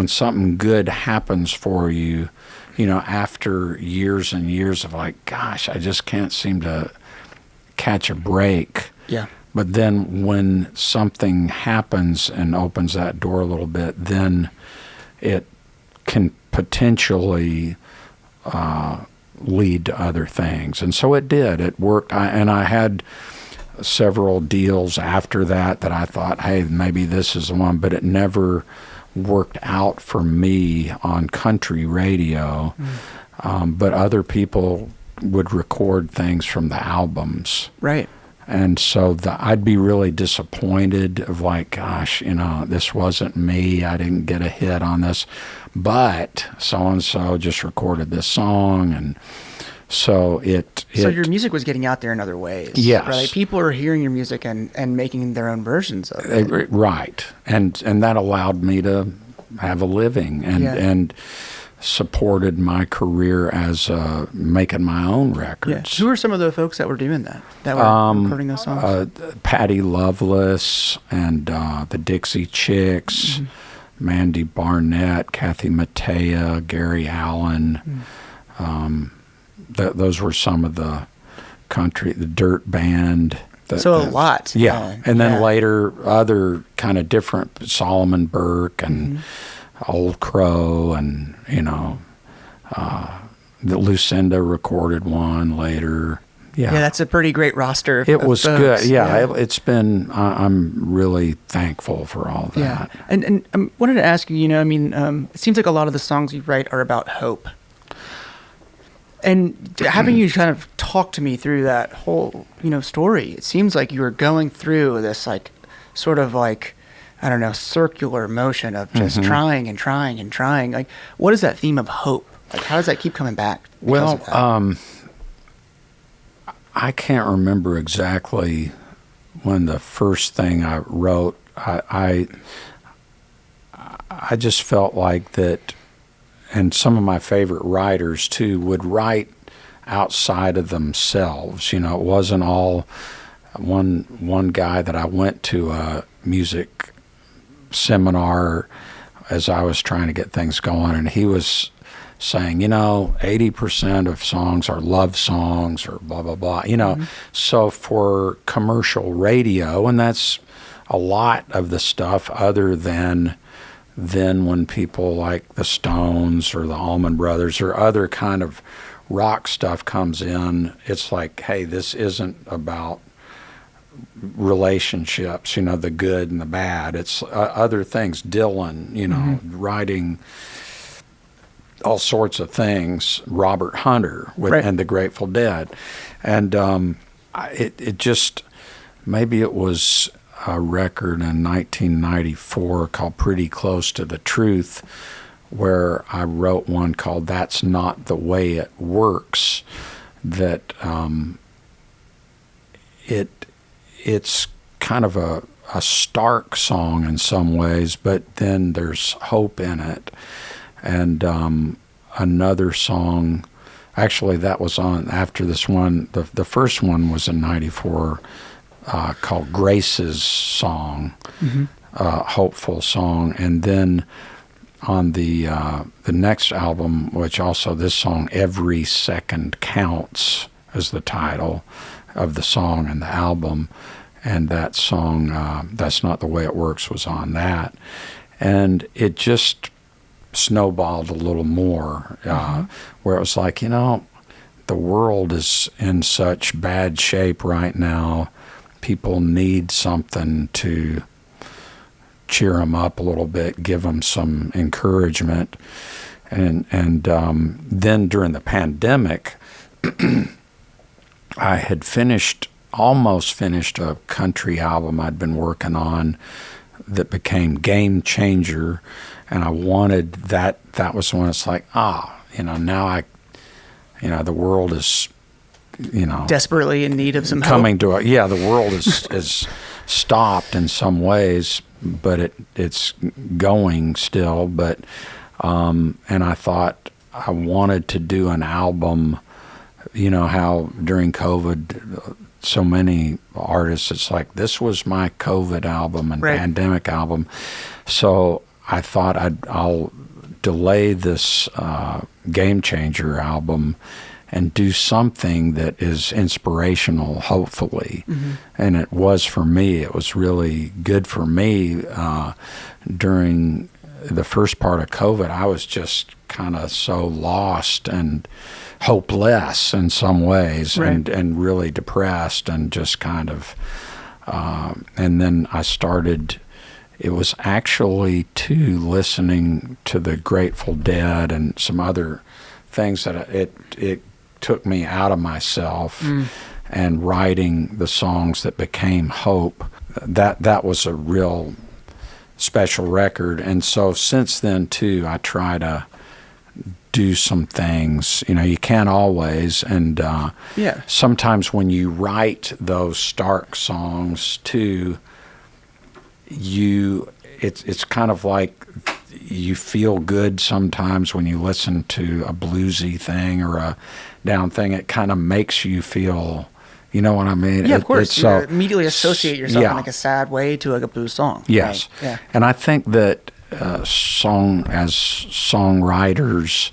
Speaker 3: something good happens for you, after years and years of like, gosh, I just can't seem to catch a break.
Speaker 2: Yeah.
Speaker 3: But then when something happens and opens that door a little bit, then it can potentially lead to other things. And so it did. It worked. And I had several deals after that I thought, hey, maybe this is the one, but it never worked out for me on country radio. But other people would record things from the albums.
Speaker 2: Right.
Speaker 3: And so I'd be really disappointed of like, gosh, this wasn't me. I didn't get a hit on this. But so-and-so just recorded this song. And so So
Speaker 2: your music was getting out there in other ways.
Speaker 3: Yes.
Speaker 2: Right? Like people are hearing your music and making their own versions of it.
Speaker 3: Right. And that allowed me to have a living and supported my career as making my own records.
Speaker 2: Who are some of the folks that were doing that were recording those songs?
Speaker 3: Patty Loveless and the Dixie Chicks, Mandy Barnett, Kathy Mattea, Gary Allen. Those were some of the country, the Dirt Band.
Speaker 2: So a lot.
Speaker 3: Yeah. And then later, other kind of different, Solomon Burke and Old Crow, and the Lucinda recorded one later. Yeah,
Speaker 2: that's a pretty great roster.
Speaker 3: It was
Speaker 2: folks.
Speaker 3: good. Yeah, it's been. I'm really thankful for all that.
Speaker 2: Yeah, and I wanted to ask you. It seems like a lot of the songs you write are about hope. And having you kind of talk to me through that whole, story, it seems like you were going through this sort of circular motion of just trying and trying and trying. Like, what is that theme of hope? Like, how does that keep coming back?
Speaker 3: Well, I can't remember exactly when the first thing I wrote. I just felt like that. And some of my favorite writers, too, would write outside of themselves. It wasn't all one guy that I went to a music seminar as I was trying to get things going, and he was saying, 80% of songs are love songs or blah, blah, blah. So for commercial radio, and that's a lot of the stuff other than when people like the Stones or the Allman Brothers or other kind of rock stuff comes in, it's like, hey, this isn't about relationships, the good and the bad. It's other things. Dylan, writing all sorts of things. Robert Hunter and the Grateful Dead. And it just, maybe it was a record in 1994 called Pretty Close to the Truth, where I wrote one called That's Not the Way It Works, that it's kind of a stark song in some ways, but then there's hope in it. And another song, actually that was on after this one, the first one was in 94, called Grace's Song, hopeful song. And then on the next album, which also this song, Every Second Counts, is the title of the song and the album. And that song, That's Not the Way It Works, was on that. And it just snowballed a little more, where it was like, the world is in such bad shape right now. People need something to cheer them up a little bit, give them some encouragement. And then during the pandemic, I had almost finished a country album I'd been working on that became Game Changer. And I wanted that was when it's like, now the world is,
Speaker 2: desperately in need of some
Speaker 3: coming
Speaker 2: hope.
Speaker 3: The world is stopped in some ways, but it's going still. But and I thought I wanted to do an album. How during COVID, so many artists, it's like, this was my COVID album and pandemic album. So I thought I'll delay this Game Changer album and do something that is inspirational, hopefully. And it was for me. It was really good for me during the first part of COVID, I was just kind of so lost and hopeless in some ways,
Speaker 2: Right.
Speaker 3: and really depressed, and just kind of, and then I started, it was actually listening to the Grateful Dead and some other things that it took me out of myself, and writing the songs that became Hope. That was a real special record. And so since then too, I try to do some things. You can't always, and
Speaker 2: Yeah.
Speaker 3: sometimes when you write those stark songs too, it's kind of like you feel good sometimes when you listen to a bluesy thing or a down thing. It kind of makes you feel, you know what I mean?
Speaker 2: Yeah, of course. You
Speaker 3: so
Speaker 2: immediately associate yourself
Speaker 3: yeah.
Speaker 2: in like a sad way to like a blues song.
Speaker 3: Yes.
Speaker 2: Right? Yeah.
Speaker 3: And I think that songwriters,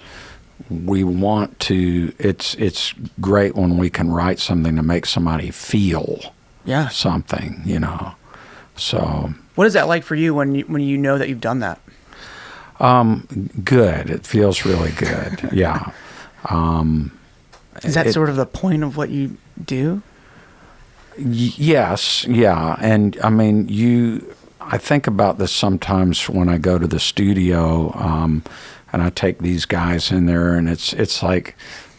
Speaker 3: we want to, it's great when we can write something to make somebody feel
Speaker 2: Yeah.
Speaker 3: something, So
Speaker 2: What is that like for you when you know that you've done that?
Speaker 3: good. It feels really good. Yeah.
Speaker 2: Is that sort of the point of what you do?
Speaker 3: Yes, yeah. And I mean, I think about this sometimes when I go to the studio, and I take these guys in there, and it's like,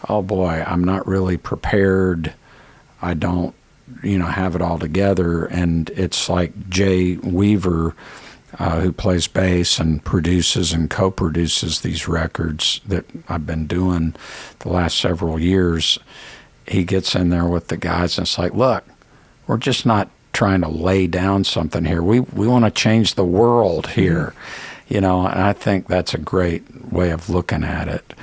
Speaker 3: oh boy, I'm not really prepared. I don't, have it all together. And it's like Jay Weaver, who plays bass and produces and co-produces these records that I've been doing the last several years. He gets in there with the guys, and it's like, look, we're just not trying to lay down something here. We want to change the world here, and I think that's a great way of looking at it.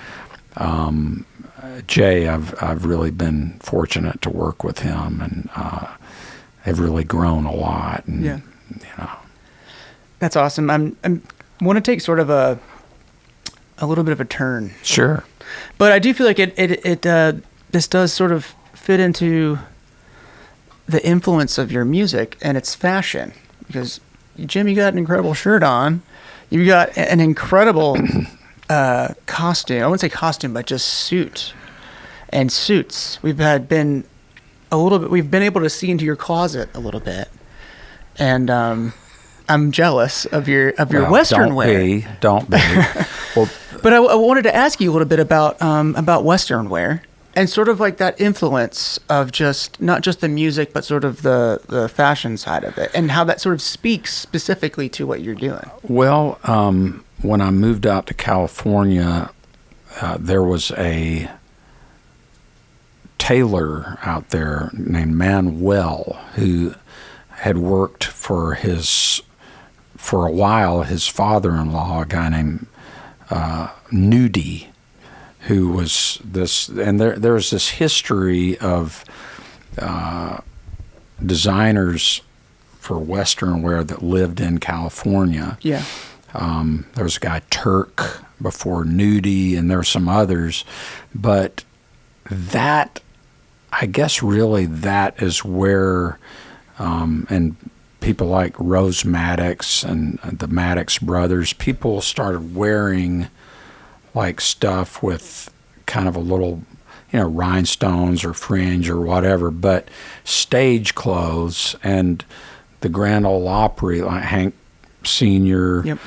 Speaker 3: Jay, I've really been fortunate to work with him, and have really grown a lot. And,
Speaker 2: Yeah. That's awesome. I want to take sort of a little bit of a turn.
Speaker 3: Sure.
Speaker 2: But I do feel like this does sort of fit into the influence of your music, and it's fashion. Because, Jim, you got an incredible shirt on. You got an incredible costume. I wouldn't say costume, but just suit and suits. We've been able to see into your closet a little bit, and I'm jealous of your Western wear.
Speaker 3: Don't be. Well,
Speaker 2: but I wanted to ask you a little bit about Western wear and sort of like that influence of just not just the music, but sort of the fashion side of it, and how that sort of speaks specifically to what you're doing.
Speaker 3: Well, when I moved out to California, there was a tailor out there named Manuel who had worked for a while, his father-in-law, a guy named Nudie, who was this, and there's this history of designers for Western wear that lived in California.
Speaker 2: Yeah.
Speaker 3: There was a guy, Turk, before Nudie, and there were some others. But that, I guess really that is where, and people like Rose Maddox and the Maddox brothers, people started wearing like stuff with kind of a little, rhinestones or fringe or whatever, but stage clothes. And the Grand Ole Opry, like Hank Sr.,
Speaker 2: Yep.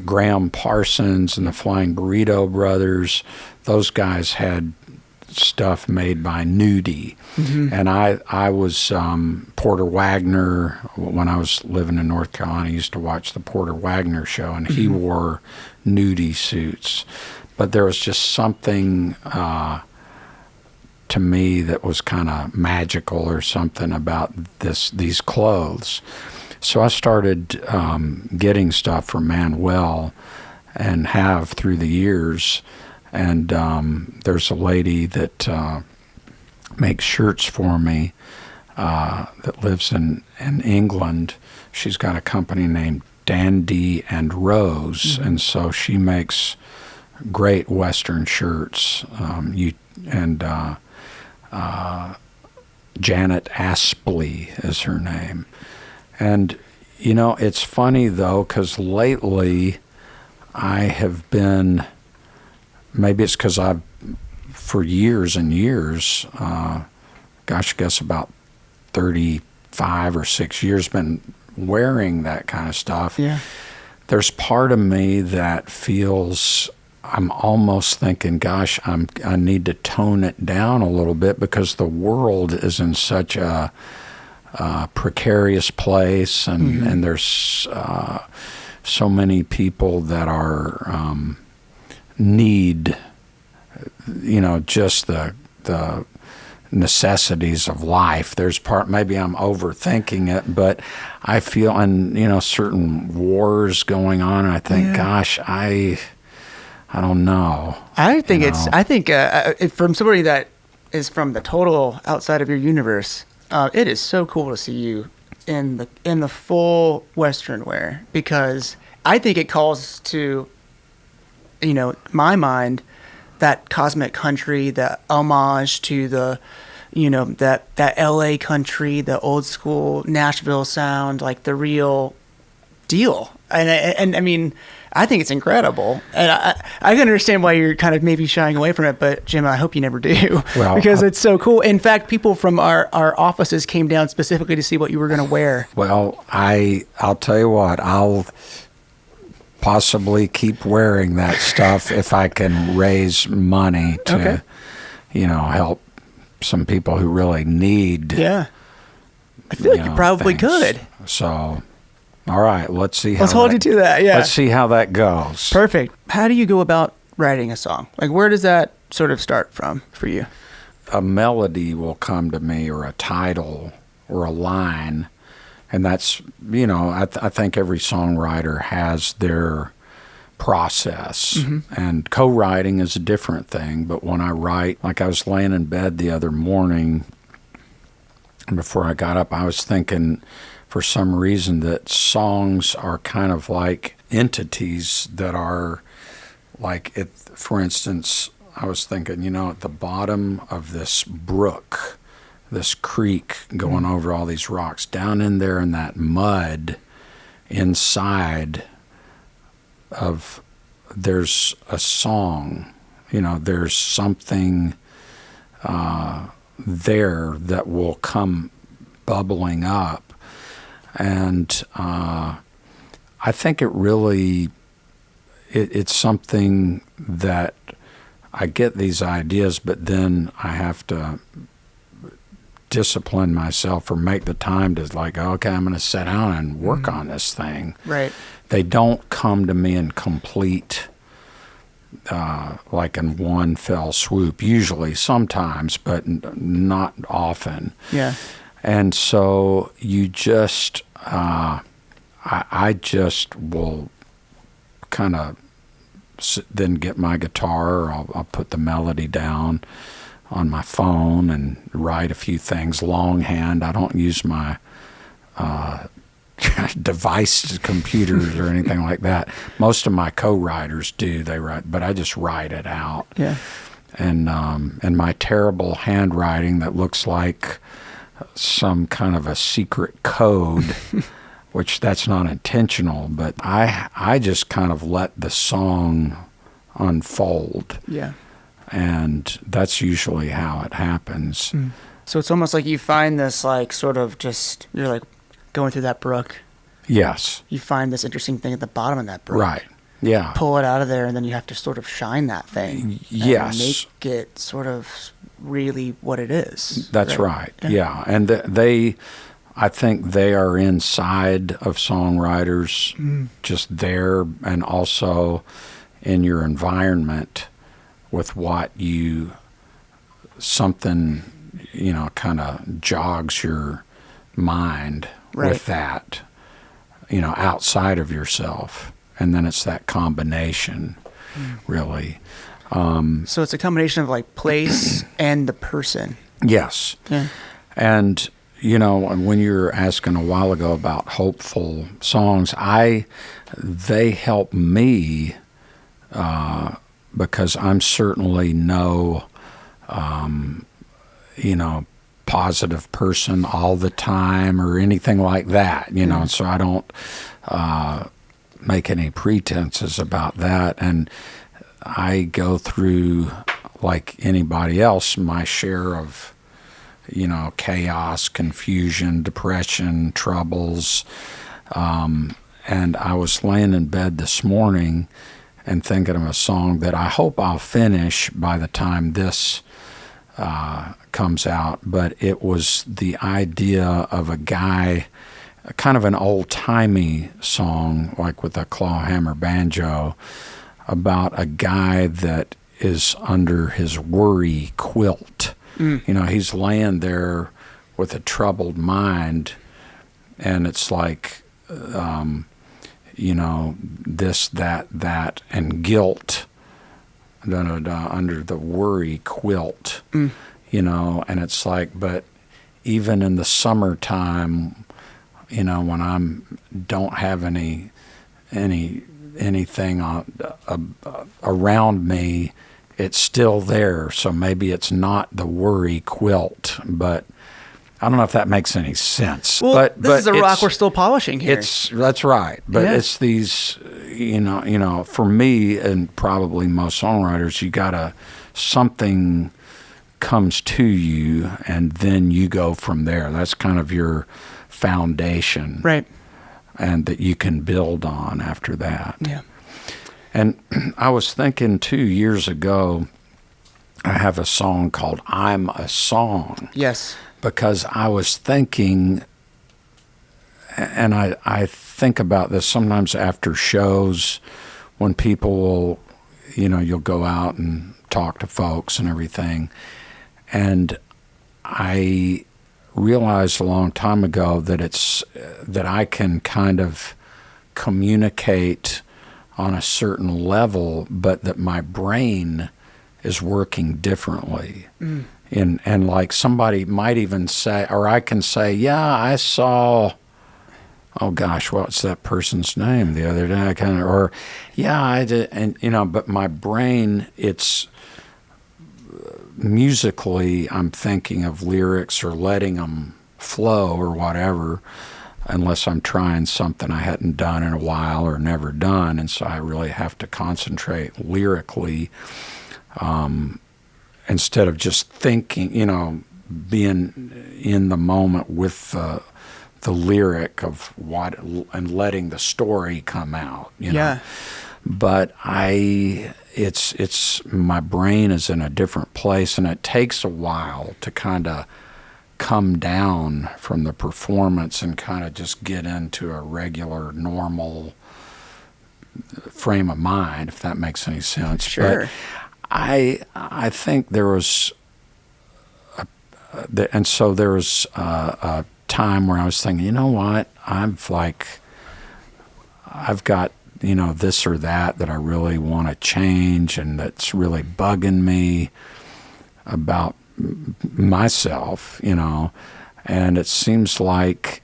Speaker 3: Graham Parsons and the Flying Burrito Brothers, those guys had stuff made by Nudie.
Speaker 2: Mm-hmm.
Speaker 3: And I was Porter Wagner. When I was living in North Carolina, I used to watch the Porter Wagner show, and he wore Nudie suits. But there was just something to me that was kind of magical or something about these clothes. So I started getting stuff from Manuel, and have through the years. And there's a lady that makes shirts for me that lives in England. She's got a company named Dandy and Rose, and so she makes great Western shirts. Janet Aspley is her name. And, it's funny, though, because lately I have been, maybe it's because I've, for years and years, I guess about 35 or 6 years, been wearing that kind of stuff.
Speaker 2: Yeah.
Speaker 3: There's part of me that feels, I'm almost thinking, gosh, I need to tone it down a little bit because the world is in such a precarious place, and there's so many people that are need, just the necessities of life. There's maybe I'm overthinking it, but I feel, and certain wars going on, and I think, gosh, I don't know.
Speaker 2: I think from somebody that is from the total outside of your universe, it is so cool to see you in the full Western wear, because I think it calls to, my mind, that cosmic country, the homage to the, that LA country, the old school Nashville sound, like the real deal. And I mean, I think it's incredible, and I can understand why you're kind of maybe shying away from it. But Jim, I hope you never do, because it's so cool. In fact, people from our offices came down specifically to see what you were going to wear.
Speaker 3: Well, I'll tell you what, I'll possibly keep wearing that stuff if I can raise money to, help some people who really need.
Speaker 2: Yeah, I feel like you probably could.
Speaker 3: So. All right, let's see.
Speaker 2: Let's hold you to that. Yeah.
Speaker 3: Let's see how that goes.
Speaker 2: Perfect. How do you go about writing a song? Like, where does that sort of start from for you?
Speaker 3: A melody will come to me, or a title, or a line, and that's, I think every songwriter has their process, and co-writing is a different thing. But when I write, like I was laying in bed the other morning, and before I got up, I was thinking, for some reason, that songs are kind of like entities that are like, for instance, I was thinking, at the bottom of this brook, this creek going over all these rocks, down in there in that mud inside of, there's a song, there's something there that will come bubbling up. And I think it really, it's something that I get these ideas, but then I have to discipline myself or make the time to, like, okay, I'm going to sit down and work on this thing.
Speaker 2: Right.
Speaker 3: They don't come to me in complete, like in one fell swoop, usually, sometimes, but not often.
Speaker 2: Yeah.
Speaker 3: And so you just, I just will kind of then get my guitar, or I'll put the melody down on my phone and write a few things longhand. I don't use my device computers or anything like that. Most of my co-writers do. They write, but I just write it out.
Speaker 2: Yeah.
Speaker 3: And my terrible handwriting that looks like some kind of a secret code, which that's not intentional, but I just kind of let the song unfold.
Speaker 2: Yeah.
Speaker 3: And that's usually how it happens.
Speaker 2: So it's almost like you find this, like, sort of just, you're like going through that brook.
Speaker 3: Yes.
Speaker 2: You find this interesting thing at the bottom of that brook.
Speaker 3: Right. Yeah.
Speaker 2: Pull it out of there, and then you have to sort of shine that thing.
Speaker 3: Yes.
Speaker 2: And make it sort of really what it is.
Speaker 3: That's right. Yeah. And I think they are inside of songwriters, just there, and also in your environment with what something, kind of jogs your mind with that, outside of yourself. And then it's that combination, really.
Speaker 2: So it's a combination of, like, place and the person.
Speaker 3: Yes.
Speaker 2: Yeah.
Speaker 3: And, when you were asking a while ago about hopeful songs, they help me because I'm certainly no, positive person all the time or anything like that, so I don't make any pretenses about that. And I go through, like anybody else, my share of, chaos, confusion, depression, troubles. And I was laying in bed this morning and thinking of a song that I hope I'll finish by the time this comes out. But it was the idea of a guy, kind of an old-timey song, like with a clawhammer banjo, about a guy that is under his worry quilt. He's laying there with a troubled mind, and it's like, this, that, and guilt under the worry quilt, and it's like, but even in the summertime, when don't have anything around me, it's still there. So maybe it's not the worry quilt, but I don't know if that makes any sense.
Speaker 2: Well, this is a rock we're still polishing here.
Speaker 3: That's right. But
Speaker 2: Yeah.
Speaker 3: it's these, for me and probably most songwriters, something comes to you and then you go from there. That's kind of your foundation.
Speaker 2: Right.
Speaker 3: And that you can build on after that.
Speaker 2: Yeah.
Speaker 3: And I was thinking 2 years ago, I have a song called I'm a Song.
Speaker 2: Yes.
Speaker 3: Because I was thinking, and I think about this sometimes after shows when people will, you'll go out and talk to folks and everything. And I realized a long time ago that I can kind of communicate on a certain level, but that my brain is working differently. And like somebody might even say, or I can say, yeah, I saw, oh gosh, what's that person's name the other day? I did, and but my brain, it's musically, I'm thinking of lyrics or letting them flow or whatever, unless I'm trying something I hadn't done in a while or never done. And so I really have to concentrate lyrically, instead of just thinking, being in the moment with the lyric of what, and letting the story come out,
Speaker 2: Yeah.
Speaker 3: But it's my brain is in a different place, and it takes a while to kind of come down from the performance and kind of just get into a regular, normal frame of mind, if that makes any sense.
Speaker 2: Sure.
Speaker 3: But I think there was, and so there was a time where I was thinking, you know what, I've got, this or that I really want to change, and that's really bugging me about myself, and it seems like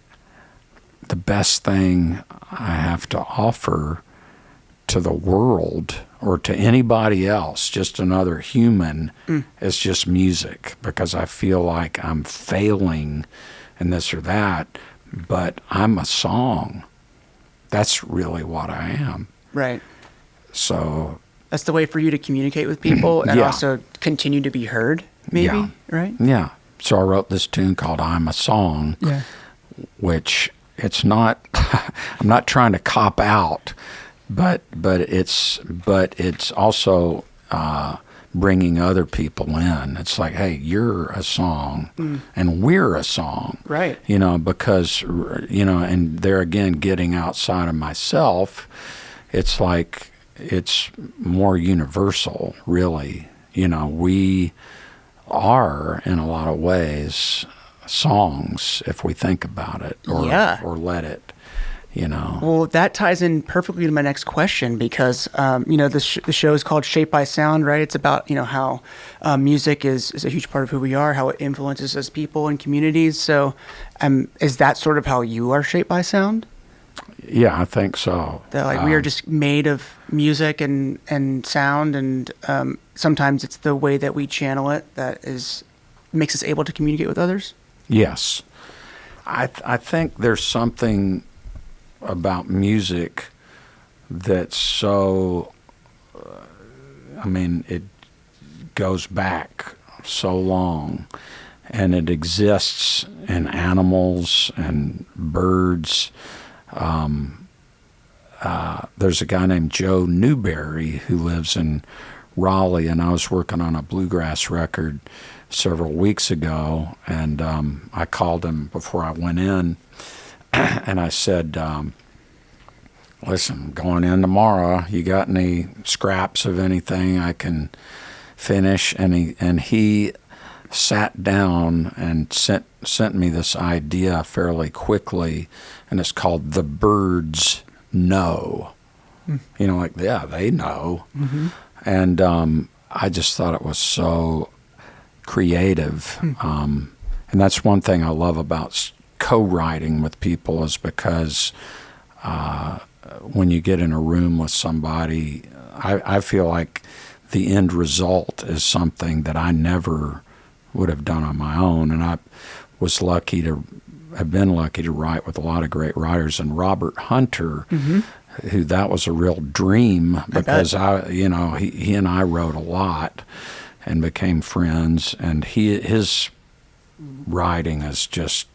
Speaker 3: the best thing I have to offer to the world or to anybody else, just another human, is just music, because I feel like I'm failing in this or that, but I'm a song. That's really what I am.
Speaker 2: Right.
Speaker 3: So
Speaker 2: that's the way for you to communicate with people and
Speaker 3: Yeah.
Speaker 2: also continue to be heard, maybe,
Speaker 3: Yeah.
Speaker 2: right?
Speaker 3: Yeah. So I wrote this tune called I'm a Song,
Speaker 2: Yeah.
Speaker 3: which it's not, I'm not trying to cop out, but it's also bringing other people in. It's like, hey, you're a song and we're a song.
Speaker 2: Right.
Speaker 3: Because, and there again, getting outside of myself, it's like, it's more universal, really. We are, in a lot of ways, songs, if we think about it, or let it,
Speaker 2: Well, that ties in perfectly to my next question, because, the show is called Shaped by Sound, right? It's about, how music is a huge part of who we are, how it influences us people and communities. So is that sort of how you are shaped by sound?
Speaker 3: Yeah, I think so.
Speaker 2: That we are just made of music and sound, and sometimes it's the way that we channel it that makes us able to communicate with others?
Speaker 3: Yes. I think there's something about music that's so, it goes back so long, and it exists in animals and birds. There's a guy named Joe Newberry who lives in Raleigh, and I was working on a bluegrass record several weeks ago, and I called him before I went in, and I said, listen, going in tomorrow, you got any scraps of anything I can finish? And he sat down and sent me this idea fairly quickly, and it's called The Birds Know. Yeah, they know. Mm-hmm. And I just thought it was so creative. And that's one thing I love about co-writing with people, is because when you get in a room with somebody, I feel like the end result is something that I never would have done on my own. And I was I've been lucky to write with a lot of great writers, and Robert Hunter, who that was a real dream, because he and I wrote a lot and became friends, and his writing is just,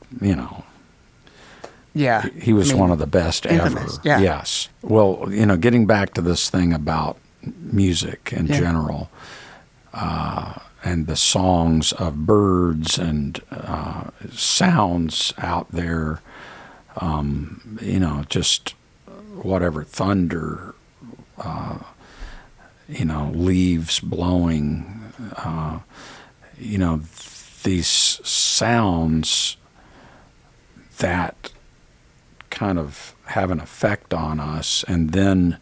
Speaker 2: yeah,
Speaker 3: he was one of the best
Speaker 2: infamous,
Speaker 3: ever.
Speaker 2: Yeah.
Speaker 3: Yes. Well, getting back to this thing about music in general, and the songs of birds and sounds out there, just whatever, thunder, leaves blowing, these sounds that kind of have an effect on us, and then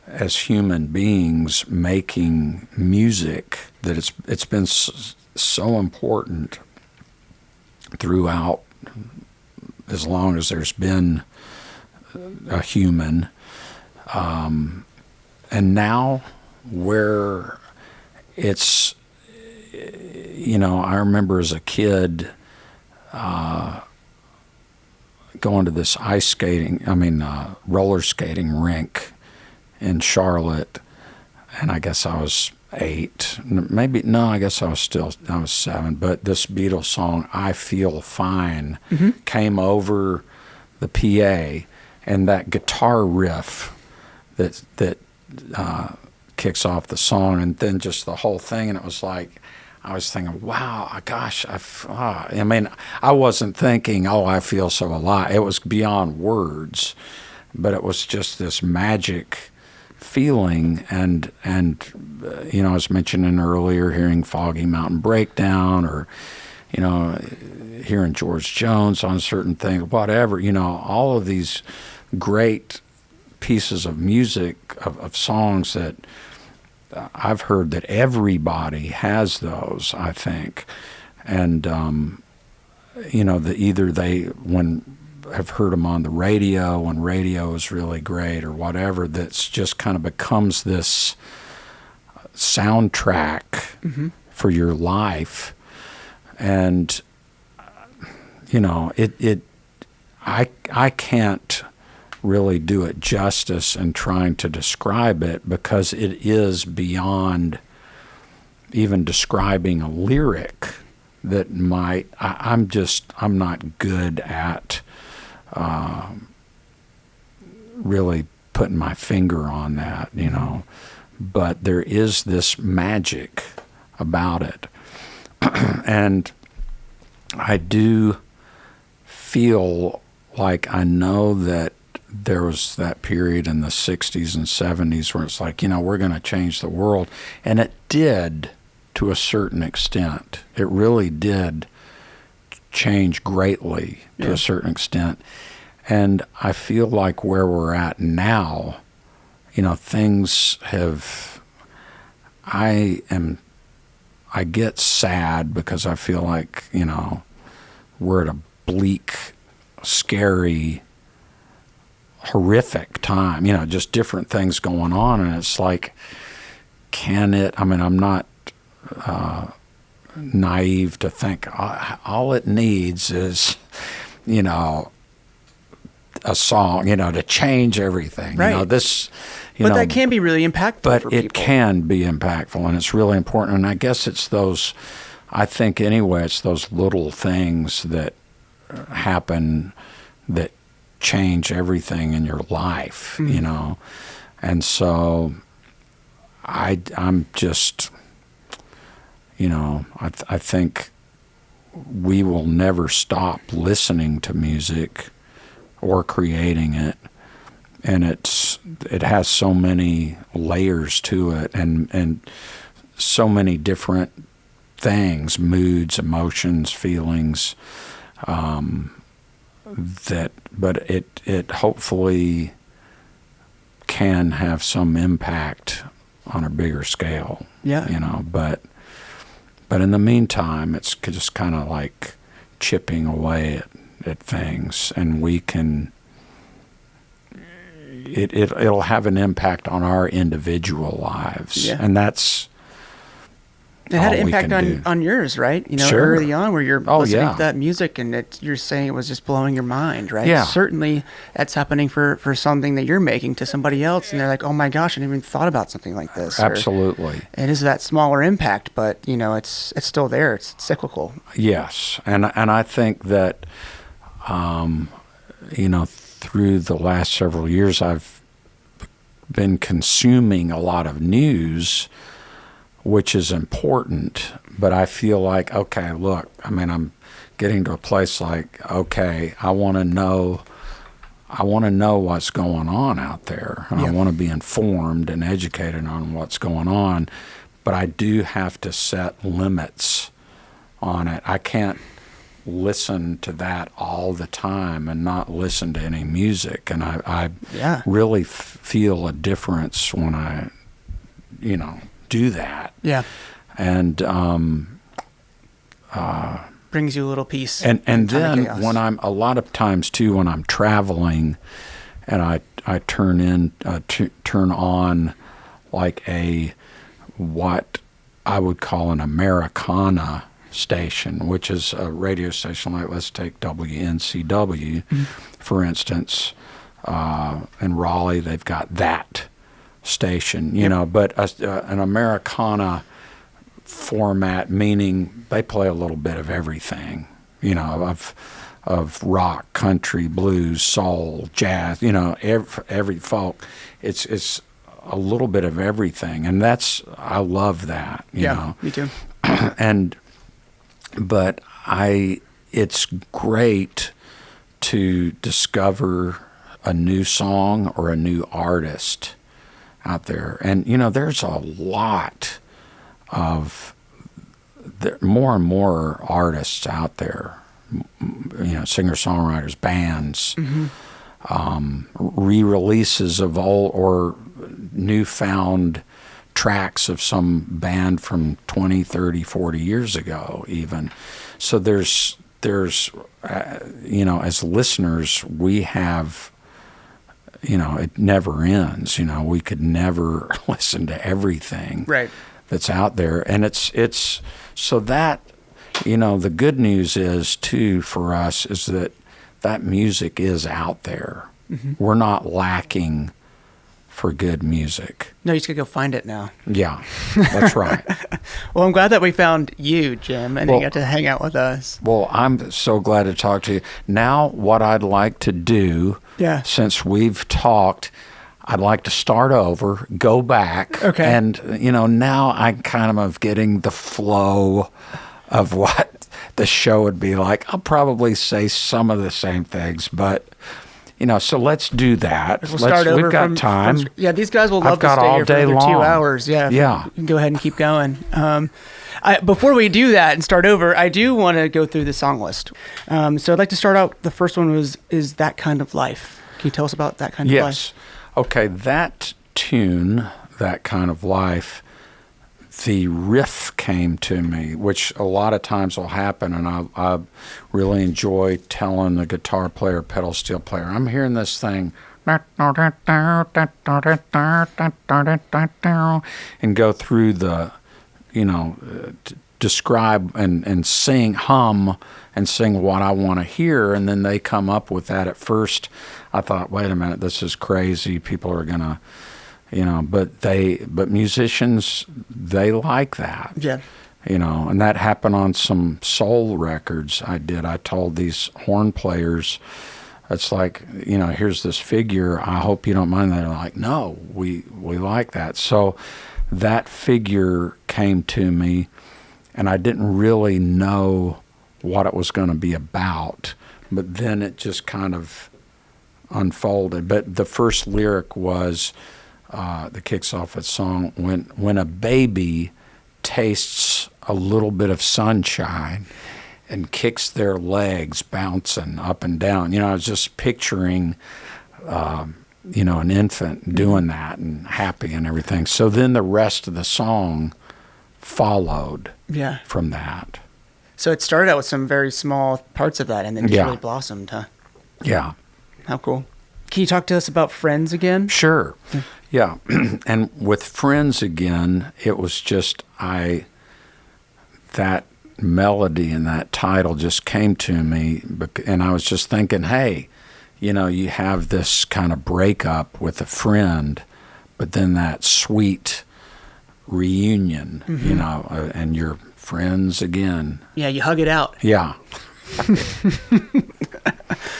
Speaker 3: as human beings making music, that it's been so important throughout as long as there's been a human, and now where it's, I remember as a kid going to this roller skating rink in Charlotte, and I guess I was 8, I guess I was 7, but this Beatles song, I Feel Fine, came over the PA, and that guitar riff that kicks off the song, and then just the whole thing, and it was like, I was thinking, wow, gosh, I wasn't thinking, I feel so alive. It was beyond words, but it was just this magic feeling, and I was mentioning earlier, hearing Foggy Mountain Breakdown, or hearing George Jones on certain things, whatever, all of these great pieces of music, of songs that I've heard that everybody has those, I think, and that either they have heard them on the radio when radio is really great, or whatever, that's just kind of becomes this soundtrack for your life. And I can't really do it justice in trying to describe it, because it is beyond even describing a lyric that I'm not good at really putting my finger on that, but there is this magic about it. And I do feel like I know that there was that period in the 60s and 70s where it's like, we're going to change the world. And it did, to a certain extent. It really did change greatly to a certain extent. And I feel like where we're at now, things have, I get sad because I feel like, we're at a bleak, scary, horrific time, just different things going on. And it's like, I'm not naive to think all it needs is, a song, to change everything.
Speaker 2: Right.
Speaker 3: But
Speaker 2: that can be really impactful
Speaker 3: But
Speaker 2: for
Speaker 3: it
Speaker 2: people.
Speaker 3: can be impactful, and it's really important. And I guess it's those little things that happen that change everything in your life, And so I'm just, I think we will never stop listening to music or creating it. And it has so many layers to it and so many different things, moods, emotions, feelings, but it hopefully can have some impact on a bigger scale.
Speaker 2: Yeah.
Speaker 3: But in the meantime, it's just kind of like chipping away at things, and we can. It'll have an impact on our individual lives, and that's.
Speaker 2: It had an impact on yours, right?
Speaker 3: Sure.
Speaker 2: Early on, where you're listening to that music, and you're saying it was just blowing your mind, right?
Speaker 3: Yeah.
Speaker 2: Certainly, that's happening for something that you're making to somebody else, and they're like, "Oh my gosh, I didn't even thought about something like this."
Speaker 3: Absolutely.
Speaker 2: It is that smaller impact, but it's still there. It's cyclical.
Speaker 3: Yes, and I think that, through the last several years, I've been consuming a lot of news, which is important, but I feel like, okay, look, I'm getting to a place like, okay, I want to know what's going on out there, and I want to be informed and educated on what's going on, but I do have to set limits on it. I can't listen to that all the time and not listen to any music, and I really feel a difference when I, do that.
Speaker 2: Yeah.
Speaker 3: And
Speaker 2: brings you a little peace.
Speaker 3: And then when a lot of times too, when I'm traveling, and I turn on like what I would call an Americana station, which is a radio station like, let's take WNCW, for instance, in Raleigh, they've got that station, but an Americana format, meaning they play a little bit of everything, of rock, country, blues, soul, jazz, every folk. It's a little bit of everything, and I love that.
Speaker 2: Me too.
Speaker 3: But it's great to discover a new song or a new artist out there. And, there's a lot of more and more artists out there, singer-songwriters, bands, re-releases of or newfound tracks of some band from 20, 30, 40 years ago even. So there's as listeners, we have, it never ends. We could never listen to everything that's out there. And it's so that, the good news is too for us is that music is out there. We're not lacking for good music.
Speaker 2: No, you just gotta go find it now.
Speaker 3: Yeah, that's right.
Speaker 2: Well, I'm glad that we found you, Jim, and you got to hang out with us.
Speaker 3: Well, I'm so glad to talk to you. Now, what I'd like to do, since we've talked, I'd like to start over, go back, and, now I'm kind of getting the flow of what the show would be like. I'll probably say some of the same things, but... so let's do that.
Speaker 2: We'll start over.
Speaker 3: We've got time.
Speaker 2: These guys will love to stay here for another 2 hours. Yeah. You can go ahead and keep going. Before we do that and start over, I do want to go through the song list. So I'd like to start out. The first one is That Kind of Life. Can you tell us about That Kind of Life?
Speaker 3: Yes. Okay, that tune, That Kind of Life, the riff came to me, which a lot of times will happen, and I really enjoy telling the guitar player, pedal steel player, I'm hearing this thing, and go through the, describe and hum and sing what I want to hear, and then they come up with that. At first, I thought, wait a minute, this is crazy. People are gonna, but musicians, they like that.
Speaker 2: Yeah.
Speaker 3: And that happened on some soul records I did. I told these horn players, it's like, here's this figure. I hope you don't mind. They're like, no, we like that. So that figure came to me, and I didn't really know what it was going to be about. But then it just kind of unfolded. But the first lyric was, that kicks off a song, when a baby tastes a little bit of sunshine and kicks their legs bouncing up and down. I was just picturing, an infant doing that and happy and everything. So then the rest of the song followed from that.
Speaker 2: So it started out with some very small parts of that and then just really blossomed, huh?
Speaker 3: Yeah.
Speaker 2: How cool. Can you talk to us about Friends again?
Speaker 3: Sure. Yeah. And with Friends again, it was just that melody and that title just came to me, and I was just thinking, hey, you have this kind of breakup with a friend, but then that sweet reunion, and you're friends again.
Speaker 2: Yeah, you hug it out.
Speaker 3: Yeah.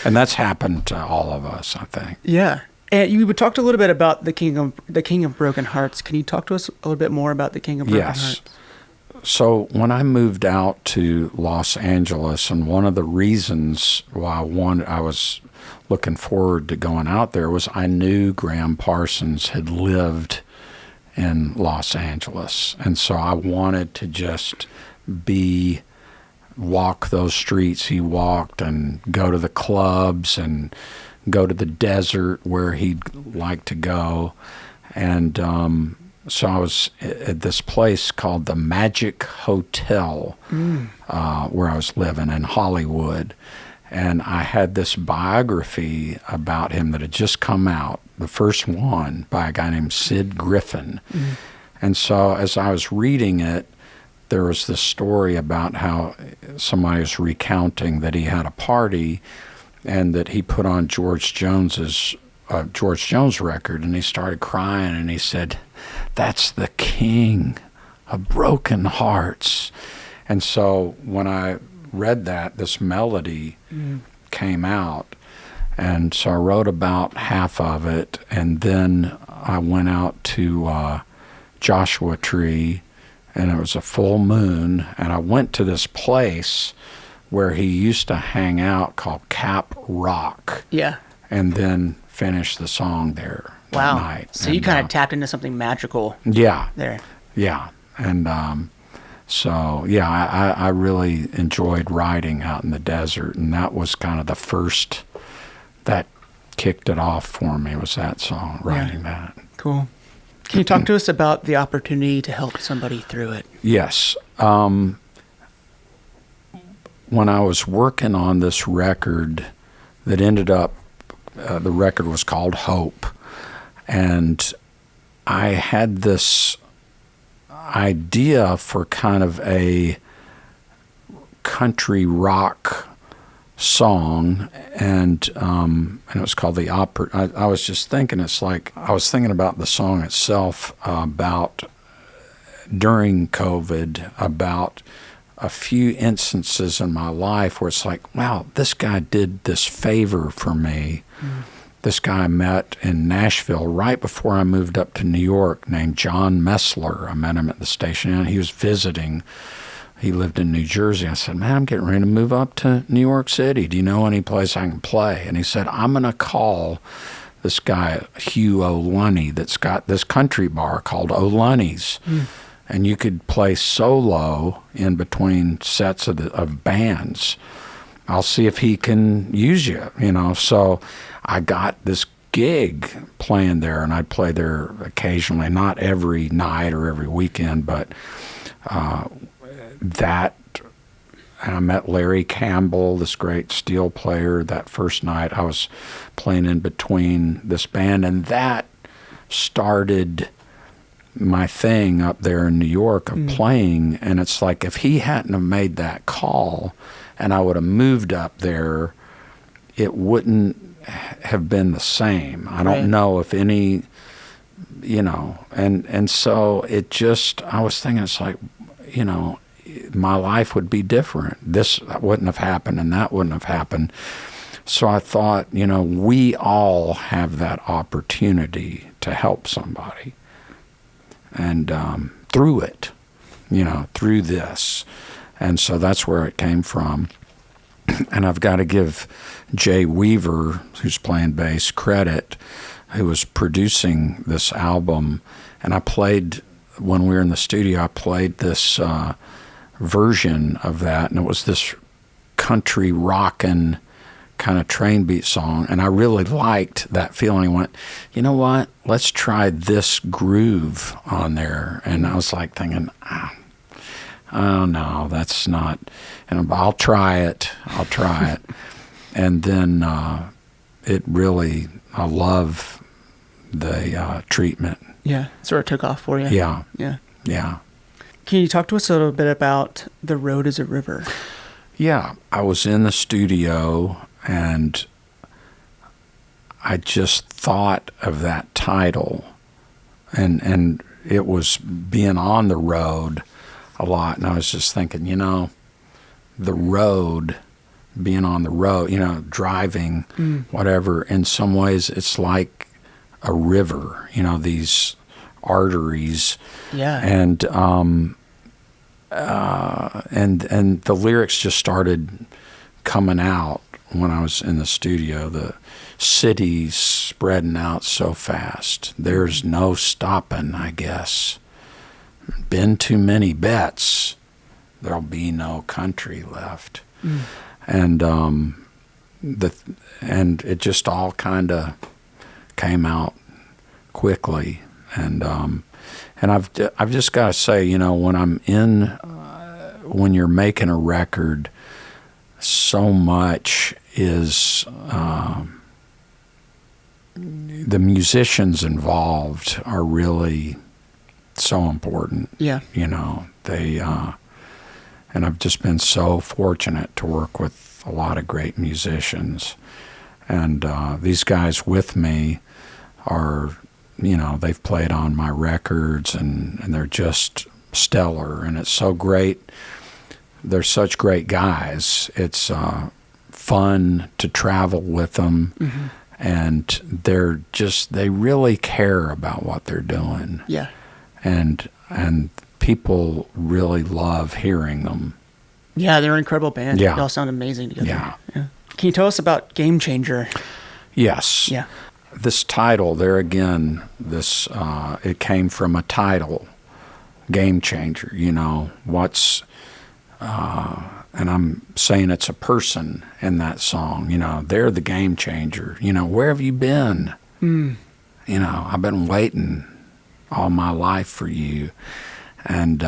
Speaker 3: And that's happened to all of us, I think.
Speaker 2: Yeah. And you talked a little bit about the King of Broken Hearts. Can you talk to us a little bit more about the King of Broken Hearts?
Speaker 3: So when I moved out to Los Angeles, and one of the reasons why I was looking forward to going out there was I knew Graham Parsons had lived in Los Angeles. And so I wanted to just walk those streets he walked and go to the clubs and go to the desert where he'd like to go. And so I was at this place called the Magic Hotel, where I was living in Hollywood. And I had this biography about him that had just come out, the first one, by a guy named Sid Griffin. And so as I was reading it, there was this story about how somebody was recounting that he had a party and that he put on George Jones record, and he started crying, and he said, "That's the King of Broken Hearts." And so when I read that, this melody came out, and so I wrote about half of it, and then I went out to Joshua Tree, and it was a full moon, and I went to this place where he used to hang out called Cap Rock. Yeah. And then finished the song there that night.
Speaker 2: So you kind of tapped into something magical.
Speaker 3: Yeah.
Speaker 2: There.
Speaker 3: Yeah. And I really enjoyed riding out in the desert, and that was kind of the first that kicked it off for me, was that song, writing that.
Speaker 2: Cool. Can you talk to us about the opportunity to help somebody through it?
Speaker 3: Yes. When I was working on this record that ended up, the record was called Hope, and I had this idea for kind of a country rock song, and it was called the opera. I was just thinking, it's like I was thinking about the song itself, about during COVID, about a few instances in my life where it's like, wow, this guy did this favor for me. This guy I met in Nashville right before I moved up to New York, named John Messler. I met him at the station, and he was visiting. He lived in New Jersey. I said, man, I'm getting ready to move up to New York City. Do you know any place I can play? And he said, I'm going to call this guy, Hugh O'Lunny, that's got this country bar called O'Lunny's. And you could play solo in between sets of bands. I'll see if he can use you, So I got this gig playing there, and I'd play there occasionally, not every night or every weekend, but and I met Larry Campbell, this great steel player, that first night. I was playing in between this band, and that started my thing up there in New York of playing. And it's like, if he hadn't have made that call and I would have moved up there, it wouldn't have been the same. I don't know if any, and so it just, I was thinking, it's like, my life would be different. This wouldn't have happened and that wouldn't have happened. So I thought, we all have that opportunity to help somebody. And through it, through this. And so that's where it came from. And I've got to give Jay Weaver, who's playing bass, credit, who was producing this album. And I played, when we were in the studio, I played this version of that, and it was this country rockin' kind of train beat song. And I really liked that feeling. I went, you know what? Let's try this groove on there. And I was like thinking, oh no, that's not, and I'll try it. And then it really, I love the treatment.
Speaker 2: Yeah, sort of took off for you.
Speaker 3: Yeah.
Speaker 2: Can you talk to us a little bit about The Road is a River?
Speaker 3: Yeah, I was in the studio and I just thought of that title, and it was being on the road a lot, and I was just thinking, the road, being on the road, driving, whatever, in some ways it's like a river, these arteries.
Speaker 2: Yeah.
Speaker 3: And the lyrics just started coming out when I was in the studio. The city's spreading out so fast. There's no stopping, I guess. Been too many bets. There'll be no country left. And and it just all kind of came out quickly. And I've just got to say, when you're making a record, so much is the musicians involved are really so important.
Speaker 2: Yeah.
Speaker 3: They and I've just been so fortunate to work with a lot of great musicians. And these guys with me are, they've played on my records, and they're just stellar. And it's so great. They're such great guys. It's fun to travel with them. And they really care about what they're doing.
Speaker 2: Yeah.
Speaker 3: And people really love hearing them.
Speaker 2: Yeah, they're an incredible band.
Speaker 3: Yeah.
Speaker 2: They all sound amazing together.
Speaker 3: Yeah.
Speaker 2: Can you tell us about Game Changer?
Speaker 3: Yes.
Speaker 2: Yeah.
Speaker 3: This title, there again, it came from a title, Game Changer, what's, and I'm saying it's a person in that song, they're the game changer. Where have you been? I've been waiting all my life for you. And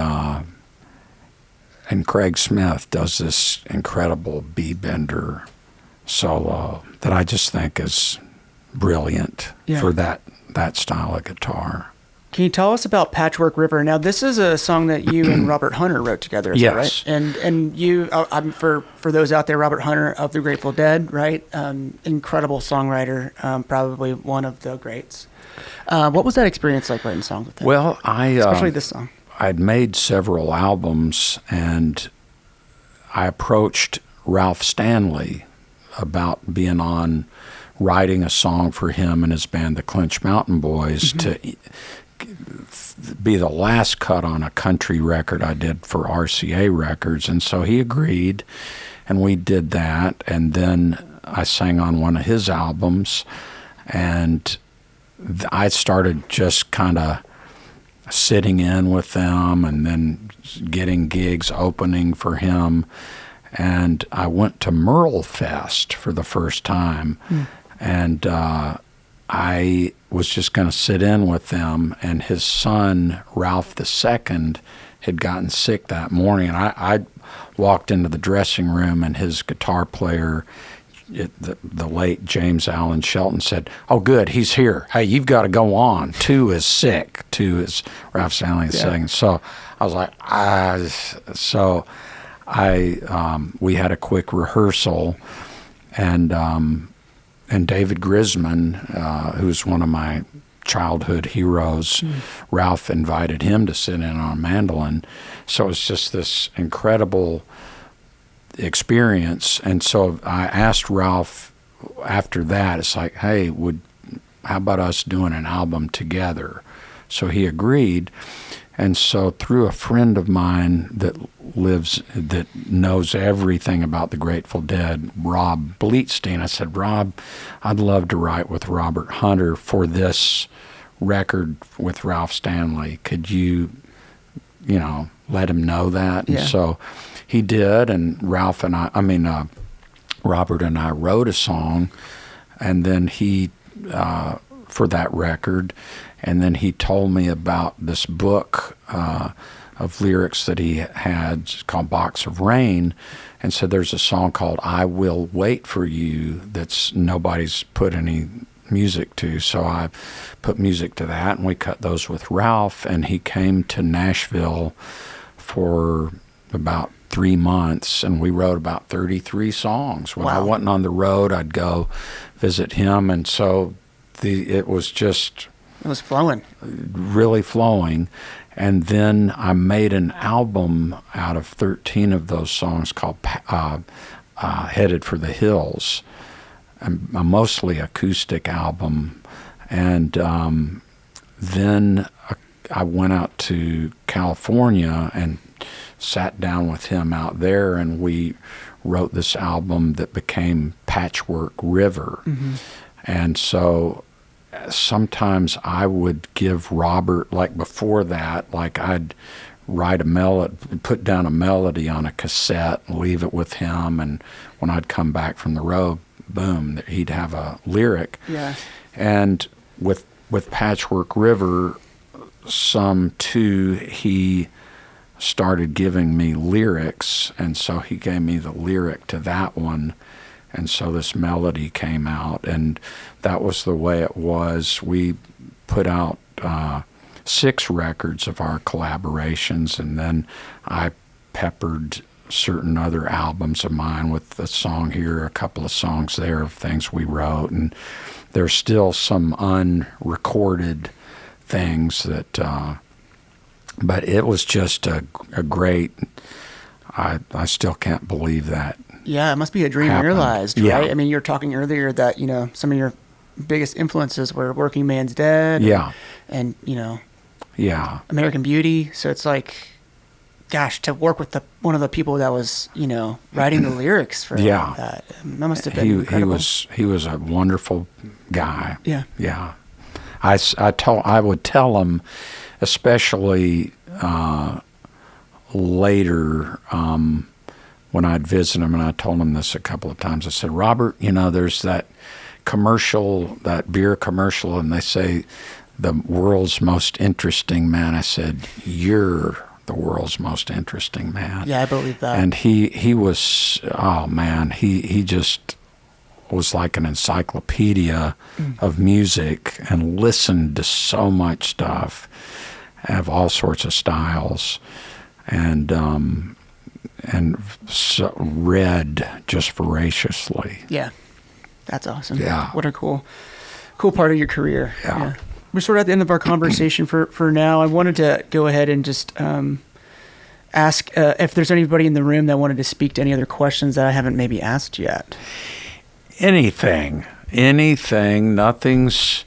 Speaker 3: Craig Smith does this incredible B-bender solo that I just think is brilliant for that style of guitar.
Speaker 2: Can you tell us about Patchwork River? Now, this is a song that you and Robert Hunter wrote together, is that right? And you, for those out there, Robert Hunter of the Grateful Dead, right? Incredible songwriter, probably one of the greats. What was that experience like writing songs with him?
Speaker 3: Well,
Speaker 2: especially this song.
Speaker 3: I'd made several albums, and I approached Ralph Stanley about being on, writing a song for him and his band, the Clinch Mountain Boys, to be the last cut on a country record I did for RCA Records. And so he agreed, and we did that. And then I sang on one of his albums, and I started just kind of sitting in with them and then getting gigs opening for him. And I went to Merle Fest for the first time. And I was just going to sit in with them, and his son, Ralph II, had gotten sick that morning. And I walked into the dressing room, and his guitar player the late James Allen Shelton said, "Oh, good, he's here. Hey, you've got to go on. 2 is sick. 2 is Ralph Stanley is saying." So I was like, we had a quick rehearsal, and David Grisman, who's one of my childhood heroes, Ralph invited him to sit in on a mandolin. So it's just this incredible experience. And so I asked Ralph after that, it's like, hey, how about us doing an album together? So he agreed. And so through a friend of mine that knows everything about the Grateful Dead, Rob Bleetstein, I said, Rob, I'd love to write with Robert Hunter for this record with Ralph Stanley. Could you let him know that?
Speaker 2: Yeah.
Speaker 3: And so he did, and Robert and I wrote a song, and then he, for that record, and then he told me about this book of lyrics that he had called Box of Rain, and said there's a song called I Will Wait for You that's nobody's put any music to. So I put music to that, and we cut those with Ralph, and he came to Nashville for about 3 months, and we wrote about 33 songs. When I wasn't on the road, I'd go visit him, and so it was flowing. Really flowing. And then I made an album out of 13 of those songs called Headed for the Hills, a mostly acoustic album. And then I went out to California and sat down with him out there, and we wrote this album that became Patchwork River. Mm-hmm. And so sometimes I would give Robert, like before that, like I'd write a melody, put down a melody on a cassette and leave it with him, and when I'd come back from the road, boom, he'd have a lyric.
Speaker 2: Yeah.
Speaker 3: And with Patchwork River, he started giving me lyrics, and so he gave me the lyric to that one. And so this melody came out, and that was the way it was. We put out 6 records of our collaborations, and then I peppered certain other albums of mine with a song here, a couple of songs there of things we wrote. And there's still some unrecorded things that, but it was just a great, I still can't believe that.
Speaker 2: Yeah, it must be a dream
Speaker 3: happened.
Speaker 2: Realized,
Speaker 3: Yeah.
Speaker 2: right? I mean, you were talking earlier that, some of your biggest influences were Working Man's Dead.
Speaker 3: Yeah.
Speaker 2: And,
Speaker 3: Yeah.
Speaker 2: American Beauty. So it's like, gosh, to work with one of the people that was, writing the lyrics for that must have been incredible.
Speaker 3: He was a wonderful guy.
Speaker 2: Yeah.
Speaker 3: Yeah. I would tell him, especially later, when I'd visit him, and I told him this a couple of times, I said, Robert, there's that commercial, that beer commercial, and they say the world's most interesting man. I said, you're the world's most interesting man.
Speaker 2: Yeah, I believe that.
Speaker 3: And he was, oh man, he just was like an encyclopedia of music, and listened to so much stuff of all sorts of styles, and so read just voraciously.
Speaker 2: Yeah, that's awesome.
Speaker 3: Yeah.
Speaker 2: What a cool part of your career.
Speaker 3: Yeah.
Speaker 2: We're sort of at the end of our conversation for now. I wanted to go ahead and just ask if there's anybody in the room that wanted to speak to any other questions that I haven't maybe asked yet.
Speaker 3: Anything, nothing's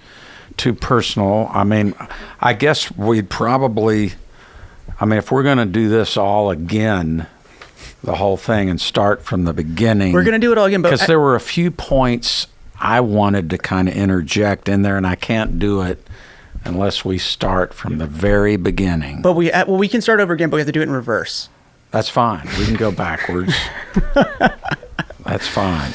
Speaker 3: too personal. I mean, I guess we'd probably, if we're going to do this all again, the whole thing, and start from the beginning.
Speaker 2: We're going to do it all again.
Speaker 3: Because there were a few points I wanted to kind of interject in there, and I can't do it unless we start from the very beginning.
Speaker 2: But we can start over again, but we have to do it in reverse.
Speaker 3: That's fine. We can go backwards. That's fine.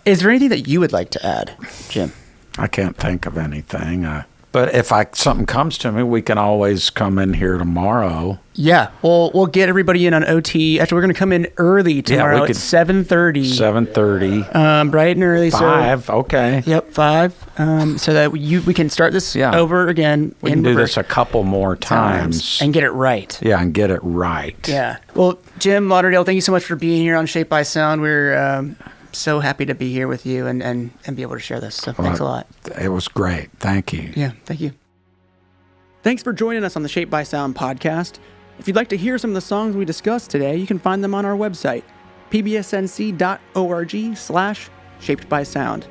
Speaker 2: Is there anything that you would like to add, Jim?
Speaker 3: I can't think of anything. But if something comes to me, we can always come in here tomorrow.
Speaker 2: Yeah, we'll get everybody in on OT. Actually, we're going to come in early tomorrow at 7:30.
Speaker 3: 7:30.
Speaker 2: Bright and early.
Speaker 3: 5, okay.
Speaker 2: Yep, 5. So that we can start this over again.
Speaker 3: We can do this a couple more times.
Speaker 2: And get it right.
Speaker 3: Yeah, and get it right.
Speaker 2: Yeah. Well, Jim Lauderdale, thank you so much for being here on Shaped by Sound. We're so happy to be here with you and be able to share this. So thanks a lot.
Speaker 3: It was great. Thank you.
Speaker 2: Yeah, thank you. Thanks for joining us on the Shaped by Sound podcast. If you'd like to hear some of the songs we discussed today, you can find them on our website, pbsnc.org/shapedbysound.